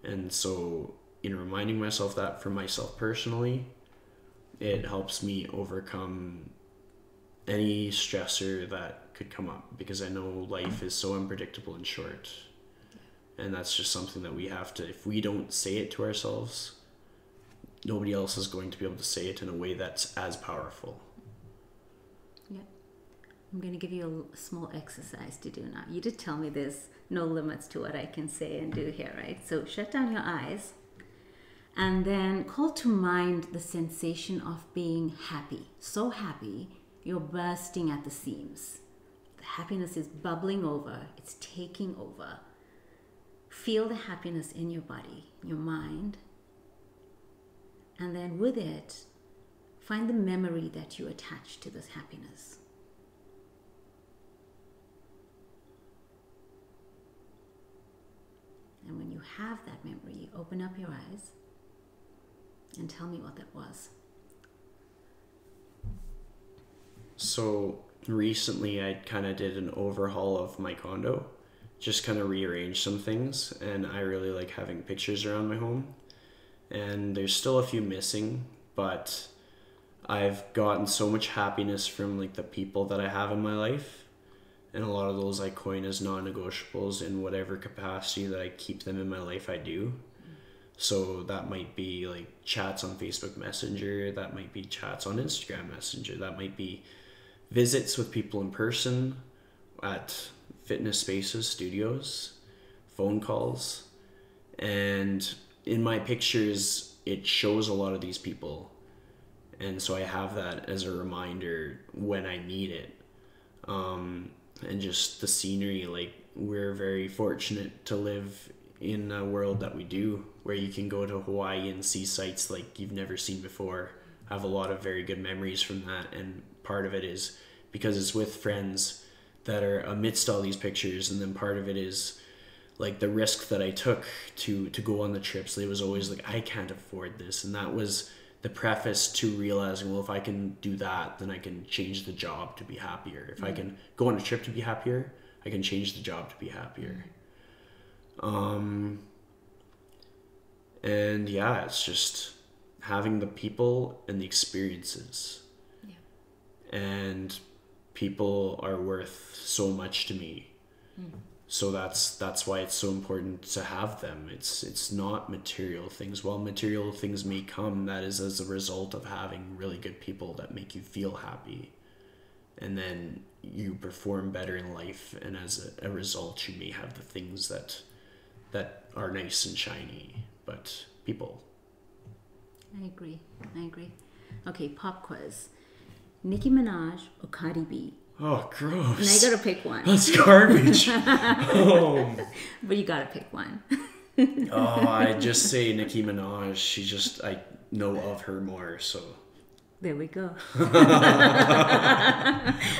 And so in reminding myself that for myself personally, it helps me overcome any stressor that could come up, because I know life is so unpredictable and short. And that's just something that we have to, if we don't say it to ourselves, nobody else is going to be able to say it in a way that's as powerful. Yeah. I'm going to give you a small exercise to do now. You did tell me there's no limits to what I can say and do here, right? So shut down your eyes. And then call to mind the sensation of being happy. So happy, you're bursting at the seams. The happiness is bubbling over. It's taking over. Feel the happiness in your body, your mind. And then with it, find the memory that you attach to this happiness. And when you have that memory, open up your eyes and tell me what that was. So recently I kind of did an overhaul of my condo, just kind of rearranged some things, and I really like having pictures around my home. And there's still a few missing, but I've gotten so much happiness from like the people that I have in my life, and a lot of those I coin as non-negotiables in whatever capacity that I keep them in my life. I do. So that might be like chats on Facebook Messenger, that might be chats on Instagram Messenger, that might be visits with people in person at fitness spaces, studios, phone calls. And in my pictures, it shows a lot of these people. And so I have that as a reminder when I need it. And just the scenery, like we're very fortunate to live in a world that we do, where you can go to Hawaii and see sights like you've never seen before. I have a lot of very good memories from that, and part of it is because it's with friends that are amidst all these pictures, and then part of it is like the risk that I took to go on the trips. It was always like, I can't afford this, and that was the preface to realizing, well, if I can do that, then I can change the job to be happier. If I can go on a trip to be happier, I can change the job to be happier. And yeah, it's just having the people and the experiences. Yeah. And people are worth so much to me. So that's why it's so important to have them. It's not material things. While material things may come, that is as a result of having really good people that make you feel happy. And then you perform better in life, and as a result, you may have the things that are nice and shiny, but people. I agree. Okay, pop quiz. Nicki Minaj or Cardi B? Oh, gross. Now you gotta pick one. That's garbage. Oh. But you gotta pick one. I just say Nicki Minaj. I know of her more, so. There we go.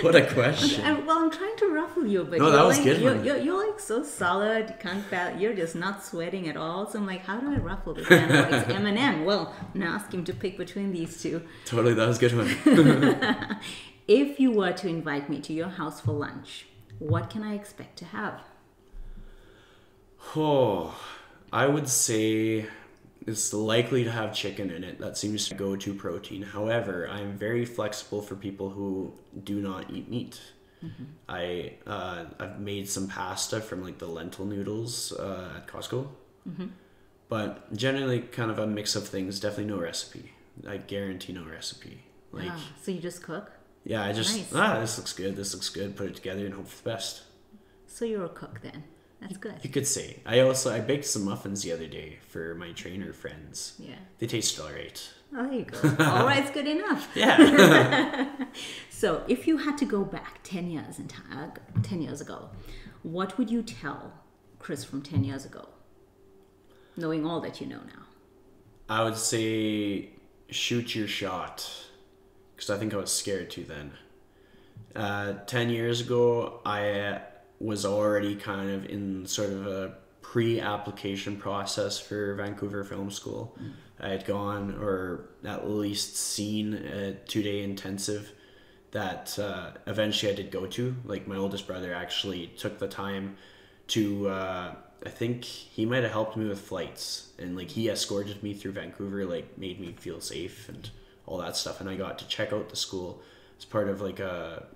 What a question. I'm trying to ruffle you, but no, that was good. You're like so solid. You can't fail. You're just not sweating at all. So I'm like, how do I ruffle this man? Oh, it's Eminem. Well, now ask him to pick between these two. Totally, that was a good one. If you were to invite me to your house for lunch, what can I expect to have? Oh, I would say it's likely to have chicken in it. That seems to go to protein. However, I'm very flexible for people who do not eat meat. I've made some pasta from like the lentil noodles at Costco. But generally kind of a mix of things. Definitely no recipe. I guarantee no recipe. Like, so you just cook? Yeah, I just, nice. This looks good, put it together and hope for the best. So you're a cook then. That's good. You could say. I baked some muffins the other day for my trainer friends. Yeah. They tasted all right. Oh, there you go. All right's good enough. Yeah. So if you had to go back 10 years ago, what would you tell Chris from 10 years ago, knowing all that you know now? I would say shoot your shot, because I think I was scared too then. 10 years ago, I was already kind of in sort of a pre-application process for Vancouver Film School. I had gone, or at least seen, a 2-day intensive that eventually I did go to. Like, my oldest brother actually took the time to, I think he might have helped me with flights, and like he escorted me through Vancouver, like made me feel safe and all that stuff. And I got to check out the school as part of like a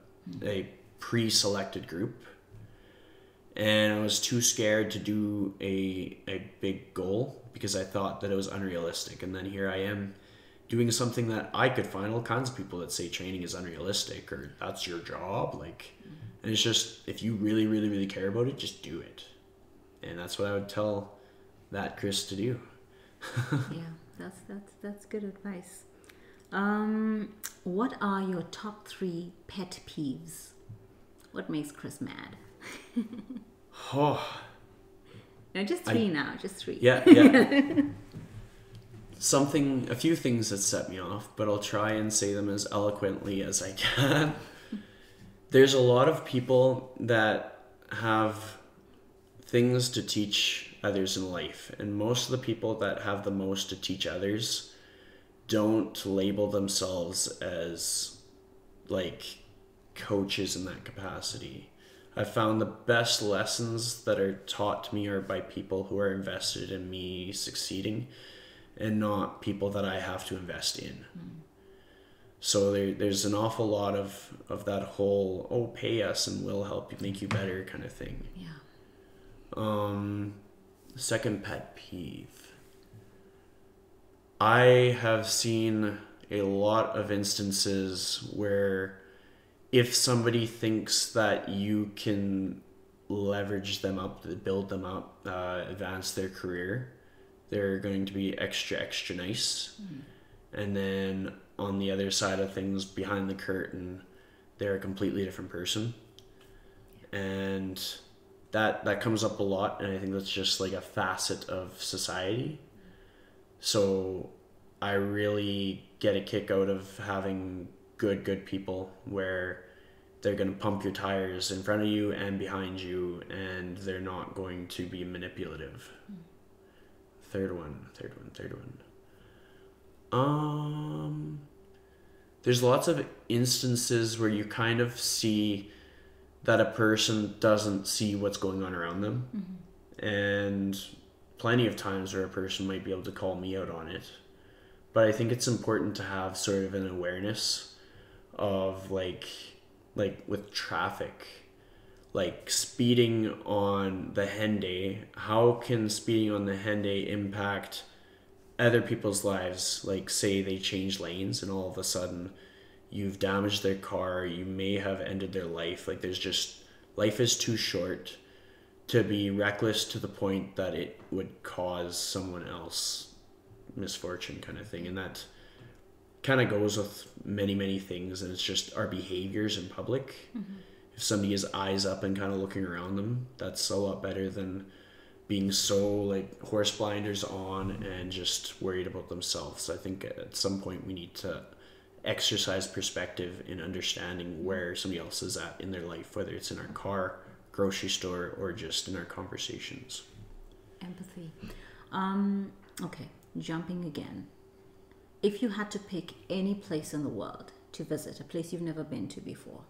pre-selected group. And I was too scared to do a big goal because I thought that it was unrealistic. And then here I am doing something that I could find all kinds of people that say training is unrealistic or that's your job. Like, and it's just, if you really, really, really care about it, just do it. And that's what I would tell that Chris to do. Yeah, that's good advice. What are your top 3 pet peeves? What makes Chris mad? Oh. No, just 3 now. Just 3. Yeah. A few things that set me off, but I'll try and say them as eloquently as I can. There's a lot of people that have things to teach others in life, and most of the people that have the most to teach others don't label themselves as like coaches in that capacity. I found the best lessons that are taught to me are by people who are invested in me succeeding and not people that I have to invest in. So there's an awful lot of that whole, oh, pay us and we'll help you make you better kind of thing. Yeah. Second pet peeve. I have seen a lot of instances where if somebody thinks that you can leverage them up, build them up, advance their career, they're going to be extra nice. And then on the other side of things, behind the curtain, they're a completely different person. And that comes up a lot, and I think that's just like a facet of society. So I really get a kick out of having good people where they're going to pump your tires in front of you and behind you, and they're not going to be manipulative. Third one. There's lots of instances where you kind of see that a person doesn't see what's going on around them. And plenty of times where a person might be able to call me out on it. But I think it's important to have sort of an awareness of like with traffic, like speeding on the Henday. How can speeding on the Henday impact other people's lives? Like, say they change lanes and all of a sudden you've damaged their car, you may have ended their life. Like, there's just, life is too short to be reckless to the point that it would cause someone else misfortune kind of thing. And that kind of goes with many things, and it's just our behaviors in public. If somebody has eyes up and kind of looking around them, that's a lot better than being so like horse blinders on and just worried about themselves. I think at some point we need to exercise perspective in understanding where somebody else is at in their life, whether it's in our car, grocery store, or just in our conversations. Empathy. Okay, jumping again. If you had to pick any place in the world to visit, a place you've never been to before,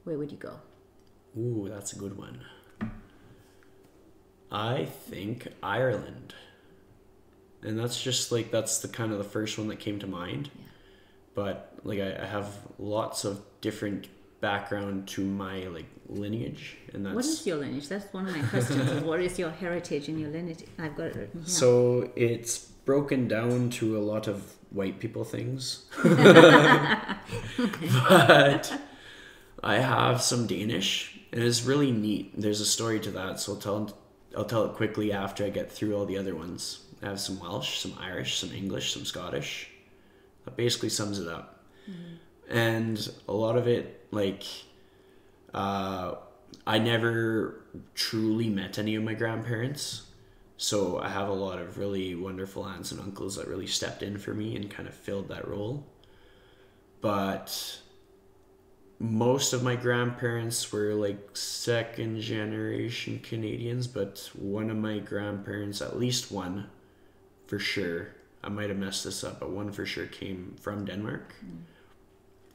where would you go? Ooh, that's a good one. I think Ireland. And that's just like, that's the kind of the first one that came to mind. Yeah. But like I have lots of different background to my like lineage, and that's... What is your lineage? That's one of my questions. Is what is your heritage and your lineage? I've got it written here. So it's broken down to a lot of white people things. Okay. But I have some Danish, and it's really neat. There's a story to that, so I'll tell it quickly after I get through all the other ones. I have some Welsh, some Irish, some English, some Scottish. That basically sums it up. And a lot of it, like, I never truly met any of my grandparents. So I have a lot of really wonderful aunts and uncles that really stepped in for me and kind of filled that role. But most of my grandparents were like second generation Canadians, but one of my grandparents, at least one for sure, I might have messed this up, but one for sure came from Denmark.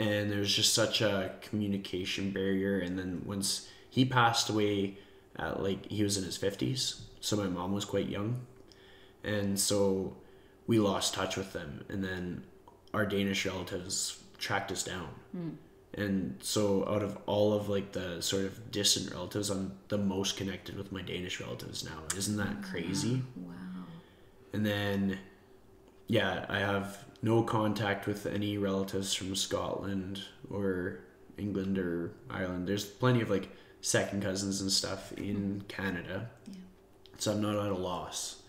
And there was just such a communication barrier. And then once he passed away at like, he was in his 50s. So my mom was quite young. And so we lost touch with them. And then our Danish relatives tracked us down. And so out of all of like the sort of distant relatives, I'm the most connected with my Danish relatives now. Isn't that crazy? Wow. And then, yeah, I have no contact with any relatives from Scotland or England or Ireland. There's plenty of like second cousins and stuff in Canada. Yeah. So I'm not at a loss.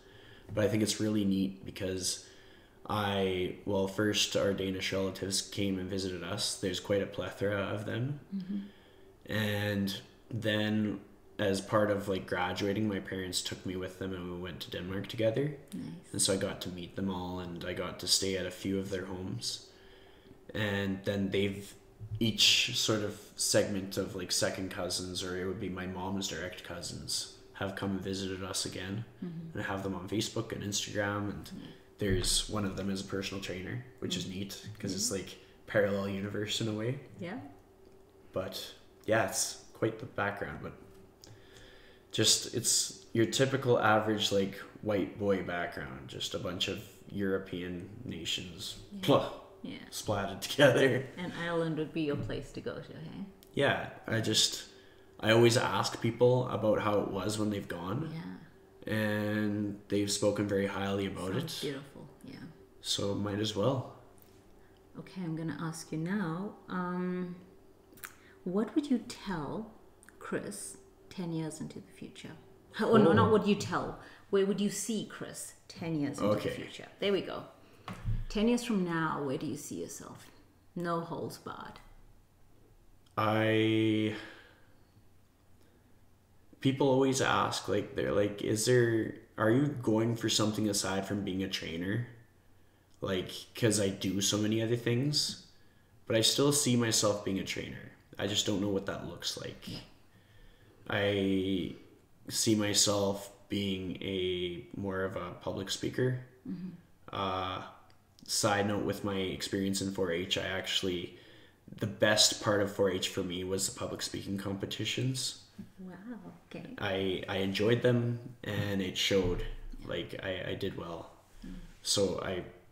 But I think it's really neat because first our Danish relatives came and visited us. There's quite a plethora of them. And then as part of like graduating, my parents took me with them and we went to Denmark together. Nice. And so I got to meet them all, and I got to stay at a few of their homes. And then they've each sort of segment of like second cousins, or it would be my mom's direct cousins, have come and visited us again. And I have them on Facebook and Instagram, and there's one of them as a personal trainer, which is neat because it's like parallel universe in a way. Yeah. But yeah, it's quite the background, but just it's your typical average like white boy background, just a bunch of European nations. Yeah. Yeah. splatted together. And Ireland would be your place to go to, hey? Yeah, I always ask people about how it was when they've gone. Yeah. And they've spoken very highly about it. Beautiful, yeah. So might as well. Okay, I'm going to ask you now. What would you tell Chris 10 years into the future? Oh, no, not what you tell. Where would you see Chris 10 years into the future? There we go. 10 years from now, where do you see yourself? No holes barred. People always ask, like, they're like, are you going for something aside from being a trainer? Like, because I do so many other things, but I still see myself being a trainer. I just don't know what that looks like. Yeah. I see myself being more of a public speaker. Mm-hmm. Side note, with my experience in 4-H, the best part of 4-H for me was the public speaking competitions. Wow, okay. I enjoyed them, and it showed. Like, I did well. So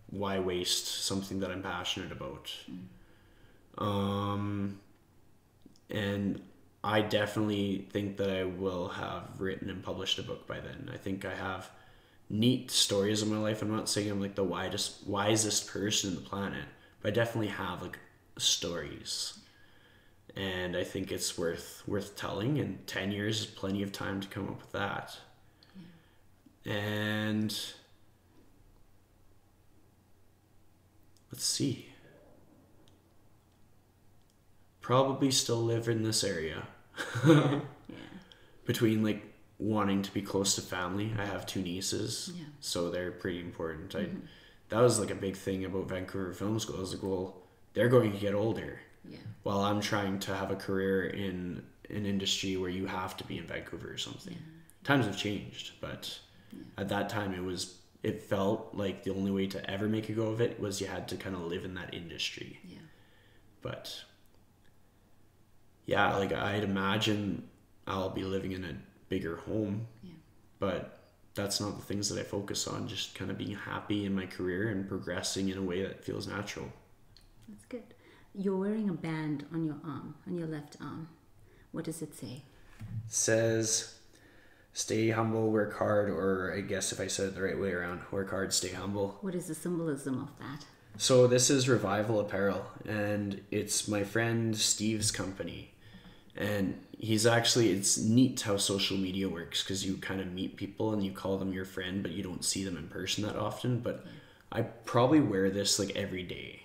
why waste something that I'm passionate about? And I definitely think that I will have written and published a book by then. I think I have neat stories in my life. I'm not saying I'm like the wisest person on the planet, but I definitely have like stories. And I think it's worth telling, and 10 years is plenty of time to come up with that. Yeah. And let's see. Probably still live in this area. Yeah. Between like wanting to be close to family. I have 2 nieces, so they're pretty important. That was like a big thing about Vancouver Film School. I was like, well, they're going to get older. Yeah. While I'm trying to have a career in an industry where you have to be in Vancouver or something. Yeah. Times have changed, but at that time it felt like the only way to ever make a go of it was you had to kind of live in that industry. Yeah. But yeah, like I'd imagine I'll be living in a bigger home. Yeah. But that's not the things that I focus on, just kind of being happy in my career and progressing in a way that feels natural. That's good. You're wearing a band on your arm, on your left arm. What does it say? It says, stay humble, work hard, or I guess if I said it the right way around, work hard, stay humble. What is the symbolism of that? So this is Revival Apparel, and it's my friend Steve's company. And it's neat how social media works, because you kind of meet people and you call them your friend, but you don't see them in person that often. But I probably wear this like every day.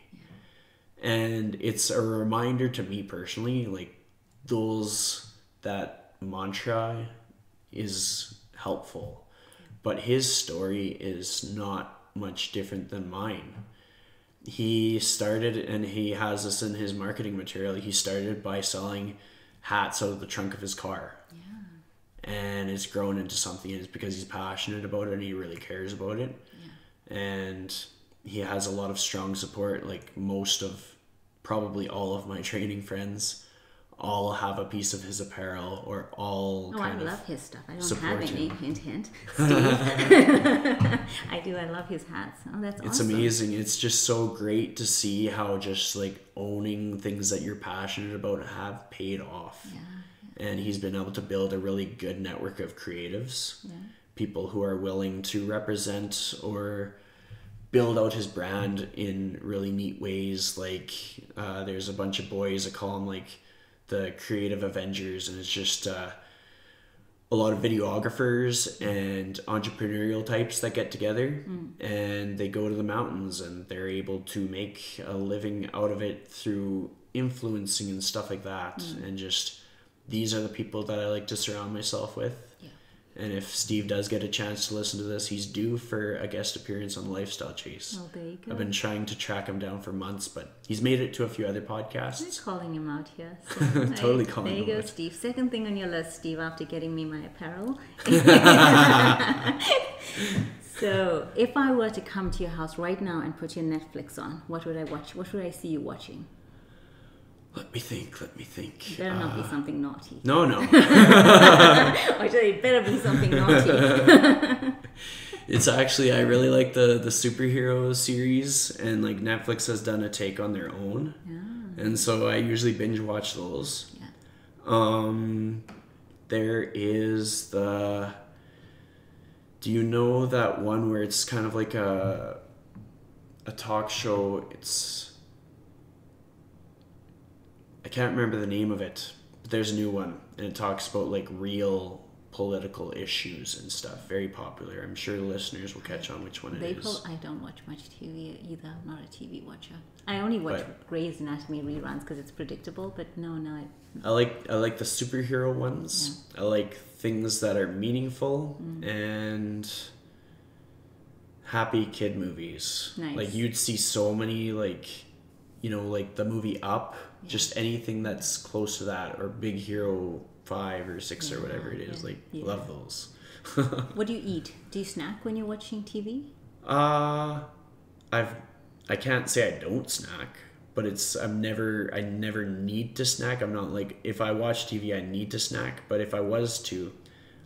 And it's a reminder to me personally, like that mantra is helpful, but his story is not much different than mine. He started, and he has this in his marketing material, he started by selling hats out of the trunk of his car. Yeah. And it's grown into something, and it's because he's passionate about it and he really cares about it. Yeah. And he has a lot of strong support. Like probably all of my training friends all have a piece of his apparel, or all I love his stuff. I don't have any. Hint, hint. Steve. I do. I love his hats. Oh, that's awesome. It's amazing. It's just so great to see how just like owning things that you're passionate about have paid off. Yeah. And he's been able to build a really good network of creatives, people who are willing to represent or build out his brand in really neat ways. Like there's a bunch of boys, I call them like the creative Avengers, and it's just a lot of videographers and entrepreneurial types that get together and they go to the mountains, and they're able to make a living out of it through influencing and stuff like that. And just these are the people that I like to surround myself with. And if Steve does get a chance to listen to this, he's due for a guest appearance on Lifestyle Chase. Oh, there you go. I've been trying to track him down for months, but he's made it to a few other podcasts. I'm calling him out here. So totally calling him out. There you go, Steve. Second thing on your list, Steve, after getting me my apparel. So, if I were to come to your house right now and put your Netflix on, what would I watch? What would I see you watching? Let me think. It better not be something naughty. No. Actually, it better be something naughty. It's actually, I really like the superhero series, and like Netflix has done a take on their own. Yeah. And so I usually binge watch those. Yeah. There is do you know that one where it's kind of like a talk show? I can't remember the name of it, but there's a new one, and it talks about like real political issues and stuff. Very popular. I'm sure listeners will catch on which one it is. I don't watch much TV either. I'm not a TV watcher. I only watch Grey's Anatomy reruns because it's predictable. But no. I like the superhero ones. Yeah. I like things that are meaningful and happy kid movies. Nice. Like you'd see so many like the movie Up. Yeah. Just anything that's close to that, or Big Hero 5 or 6 or whatever it is. Love those. What do you eat? Do you snack when you're watching TV? I can't say I don't snack, but I never need to snack. I'm not like, if I watch TV I need to snack, but if I was to,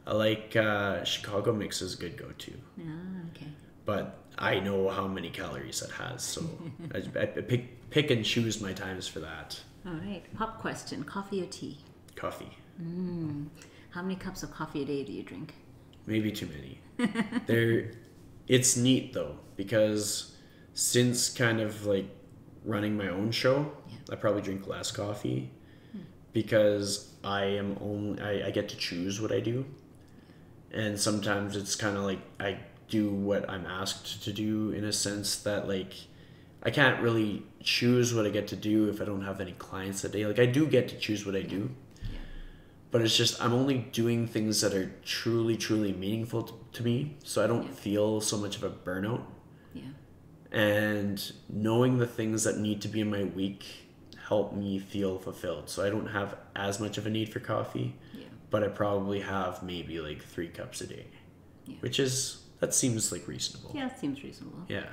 I like Chicago Mix is a good go-to. Okay. But I know how many calories that has, so I pick and choose my times for that. All right. Pop question: coffee or tea? Coffee. How many cups of coffee a day do you drink? Maybe too many. It's neat though, because since kind of like running my own show, I probably drink less coffee because I get to choose what I do, and sometimes it's kind of like I do what I'm asked to do, in a sense that like I can't really choose what I get to do if I don't have any clients that day. Like I do get to choose what I do. But it's just, I'm only doing things that are truly, truly meaningful to me. So I don't feel so much of a burnout. Yeah. And knowing the things that need to be in my week help me feel fulfilled. So I don't have as much of a need for coffee. Yeah. But I probably have maybe like 3 cups a day. Yeah. That seems like reasonable. Yeah, it seems reasonable. Yeah.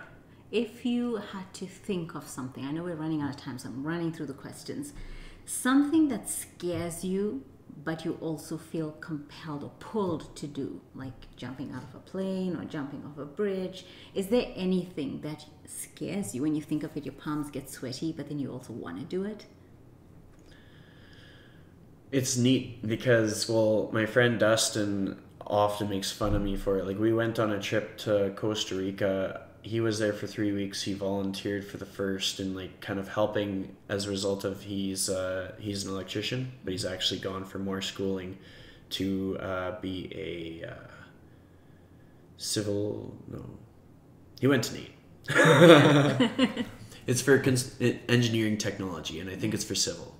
If you had to think of something, I know we're running out of time, so I'm running through the questions. Something that scares you, but you also feel compelled or pulled to do, like jumping out of a plane or jumping off a bridge. Is there anything that scares you when you think of it? Your palms get sweaty, but then you also want to do it? It's neat because, well, my friend Dustin often makes fun of me for it. Like, we went on a trip to Costa Rica. He was there for 3 weeks. He volunteered for the first, and like kind of helping as a result of he's an electrician, but he's actually gone for more schooling to be a he went to NAID. It's for engineering technology, and I think it's for civil.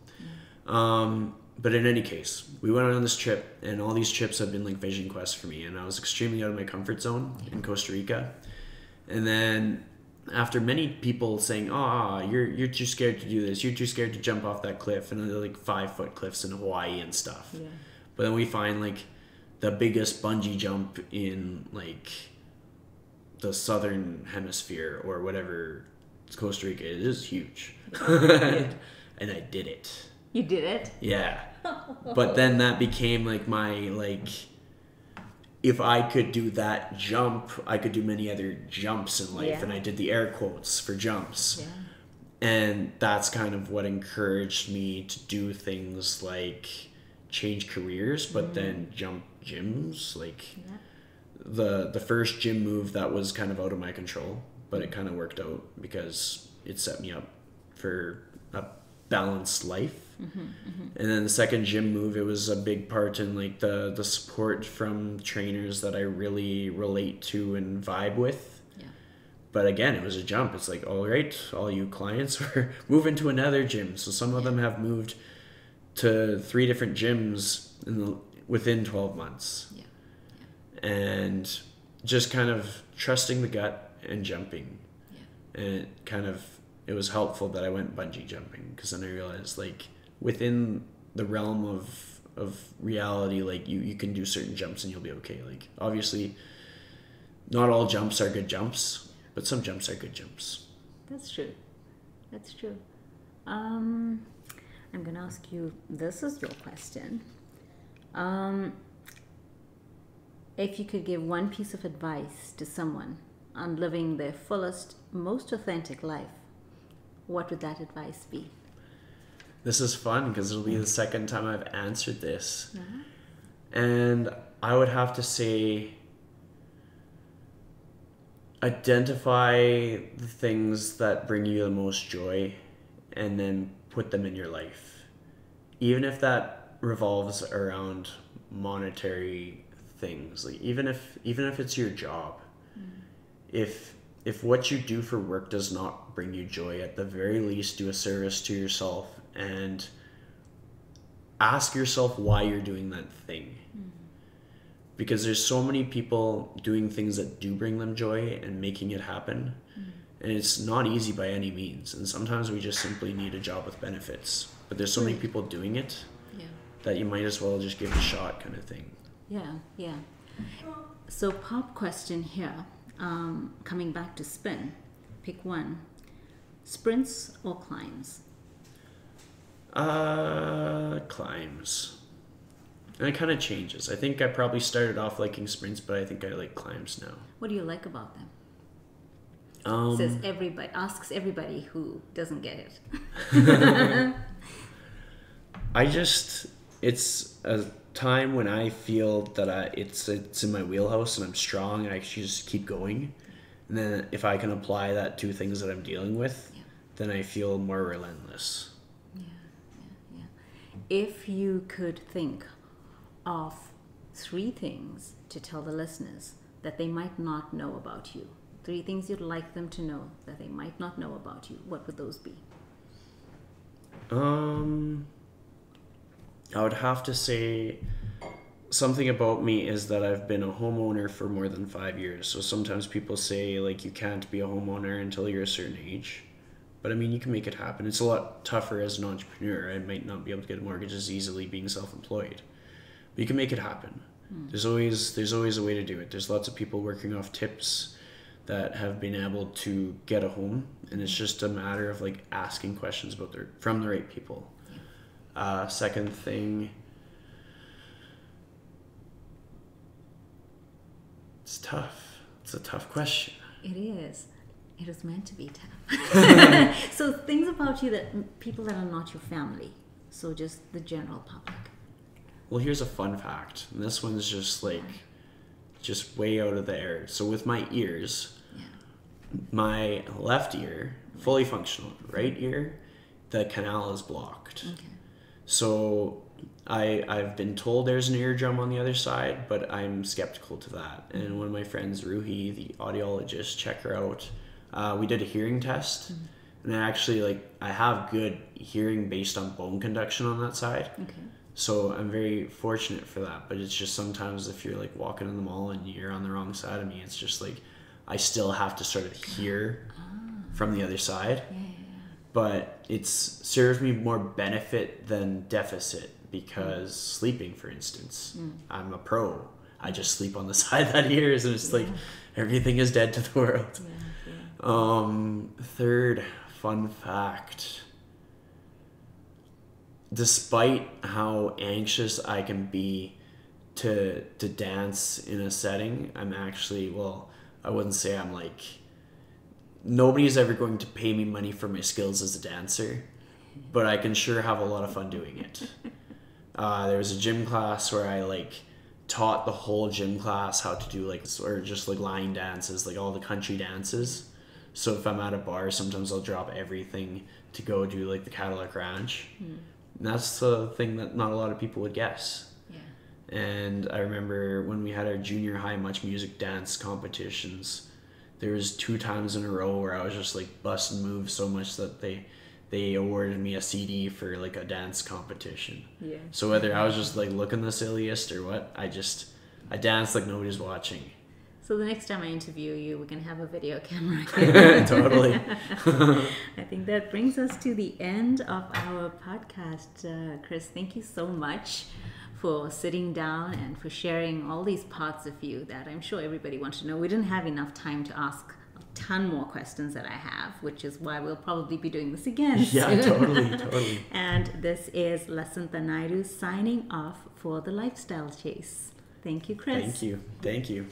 But in any case, we went on this trip, and all these trips have been like vision quests for me, and I was extremely out of my comfort zone in Costa Rica. And then after many people saying, you're too scared to do this, you're too scared to jump off that cliff, and they're like 5-foot cliffs in Hawaii and stuff. Yeah. But then we find like the biggest bungee jump in like the southern hemisphere or whatever, Costa Rica. It is huge. And I did it. You did it? Yeah. But then that became like my like, if I could do that jump, I could do many other jumps in life. Yeah. And I did the air quotes for jumps. Yeah. And that's kind of what encouraged me to do things like change careers, but then jump gyms. Like the first gym move that was kind of out of my control, but it kind of worked out because it set me up for a balanced life. And then the second gym move, it was a big part in like the support from trainers that I really relate to and vibe with. But again, it was a jump. It's like, all right, all you clients are moving to another gym. So some of them have moved to 3 different gyms within 12 months. And just kind of trusting the gut and jumping. And it was helpful that I went bungee jumping, because then I realized like within the realm of reality, like you can do certain jumps and you'll be okay. Like obviously not all jumps are good jumps, but some jumps are good jumps. That's true. I'm gonna ask you, this is your question. If you could give one piece of advice to someone on living their fullest, most authentic life, what would that advice be? This is fun because it'll be the second time I've answered this. And I would have to say, identify the things that bring you the most joy and then put them in your life. Even if that revolves around monetary things, like even if it's your job, if what you do for work does not bring you joy, at the very least do a service to yourself and ask yourself why you're doing that thing. Because there's so many people doing things that do bring them joy and making it happen, and it's not easy by any means, and sometimes we just simply need a job with benefits, but there's so many people doing it that you might as well just give it a shot, kind of thing. Yeah. So pop question here, coming back to spin, pick one. Sprints or climbs? Climbs. And it kind of changes. I think I probably started off liking sprints, but I think I like climbs now. What do you like about them? Asks everybody who doesn't get it. It's a time when I feel that it's in my wheelhouse and I'm strong and I should just keep going. And then if I can apply that to things that I'm dealing with, then I feel more relentless. Yeah. If you could think of 3 things to tell the listeners that they might not know about you, 3 things you'd like them to know that they might not know about you, what would those be? I would have to say something about me is that I've been a homeowner for more than 5 years. So sometimes people say like you can't be a homeowner until you're a certain age. But I mean, you can make it happen. It's a lot tougher as an entrepreneur. I might not be able to get a mortgage as easily being self-employed. But you can make it happen. There's always a way to do it. There's lots of people working off tips that have been able to get a home, and it's just a matter of like asking questions from the right people. Second thing, it's tough. It's a tough question. It is. It was meant to be tough. So things about you that people that are not your family, so just the general public. Well, here's a fun fact. And this one's just way out of the air. So with my ears, my left ear, fully functional. Right ear, the canal is blocked. Okay. So I've been told there's an eardrum on the other side, but I'm skeptical to that. And one of my friends, Ruhi, the audiologist, check her out. We did a hearing test. And I have good hearing based on bone conduction on that side. Okay. So I'm very fortunate for that, but it's just sometimes if you're like walking in the mall and you're on the wrong side of me, it's just like I still have to sort of hear from the other side. But it's served me more benefit than deficit because sleeping, for instance, I'm a pro. I just sleep on the side that hears, and it's like everything is dead to the world. Third fun fact. Despite how anxious I can be to dance in a setting, I'm actually, I wouldn't say I'm like, nobody's ever going to pay me money for my skills as a dancer, but I can sure have a lot of fun doing it. There was a gym class where I taught the whole gym class how to do line dances, all the country dances. So if I'm at a bar, sometimes I'll drop everything to go do the Cadillac Ranch. And that's the thing that not a lot of people would guess. And I remember when we had our junior high Much Music dance competitions, there was 2 times in a row where I was just busting moves so much that they awarded me a CD for a dance competition. So whether I was just looking the silliest or what, I danced like nobody's watching. So the next time I interview you, we can have a video camera. Totally. I think that brings us to the end of our podcast. Chris, thank you so much for sitting down and for sharing all these parts of you that I'm sure everybody wants to know. We didn't have enough time to ask a ton more questions that I have, which is why we'll probably be doing this again soon. Totally. And this is Lacintha Naidoo signing off for The Lifestyle Chase. Thank you, Chris. Thank you. Thank you.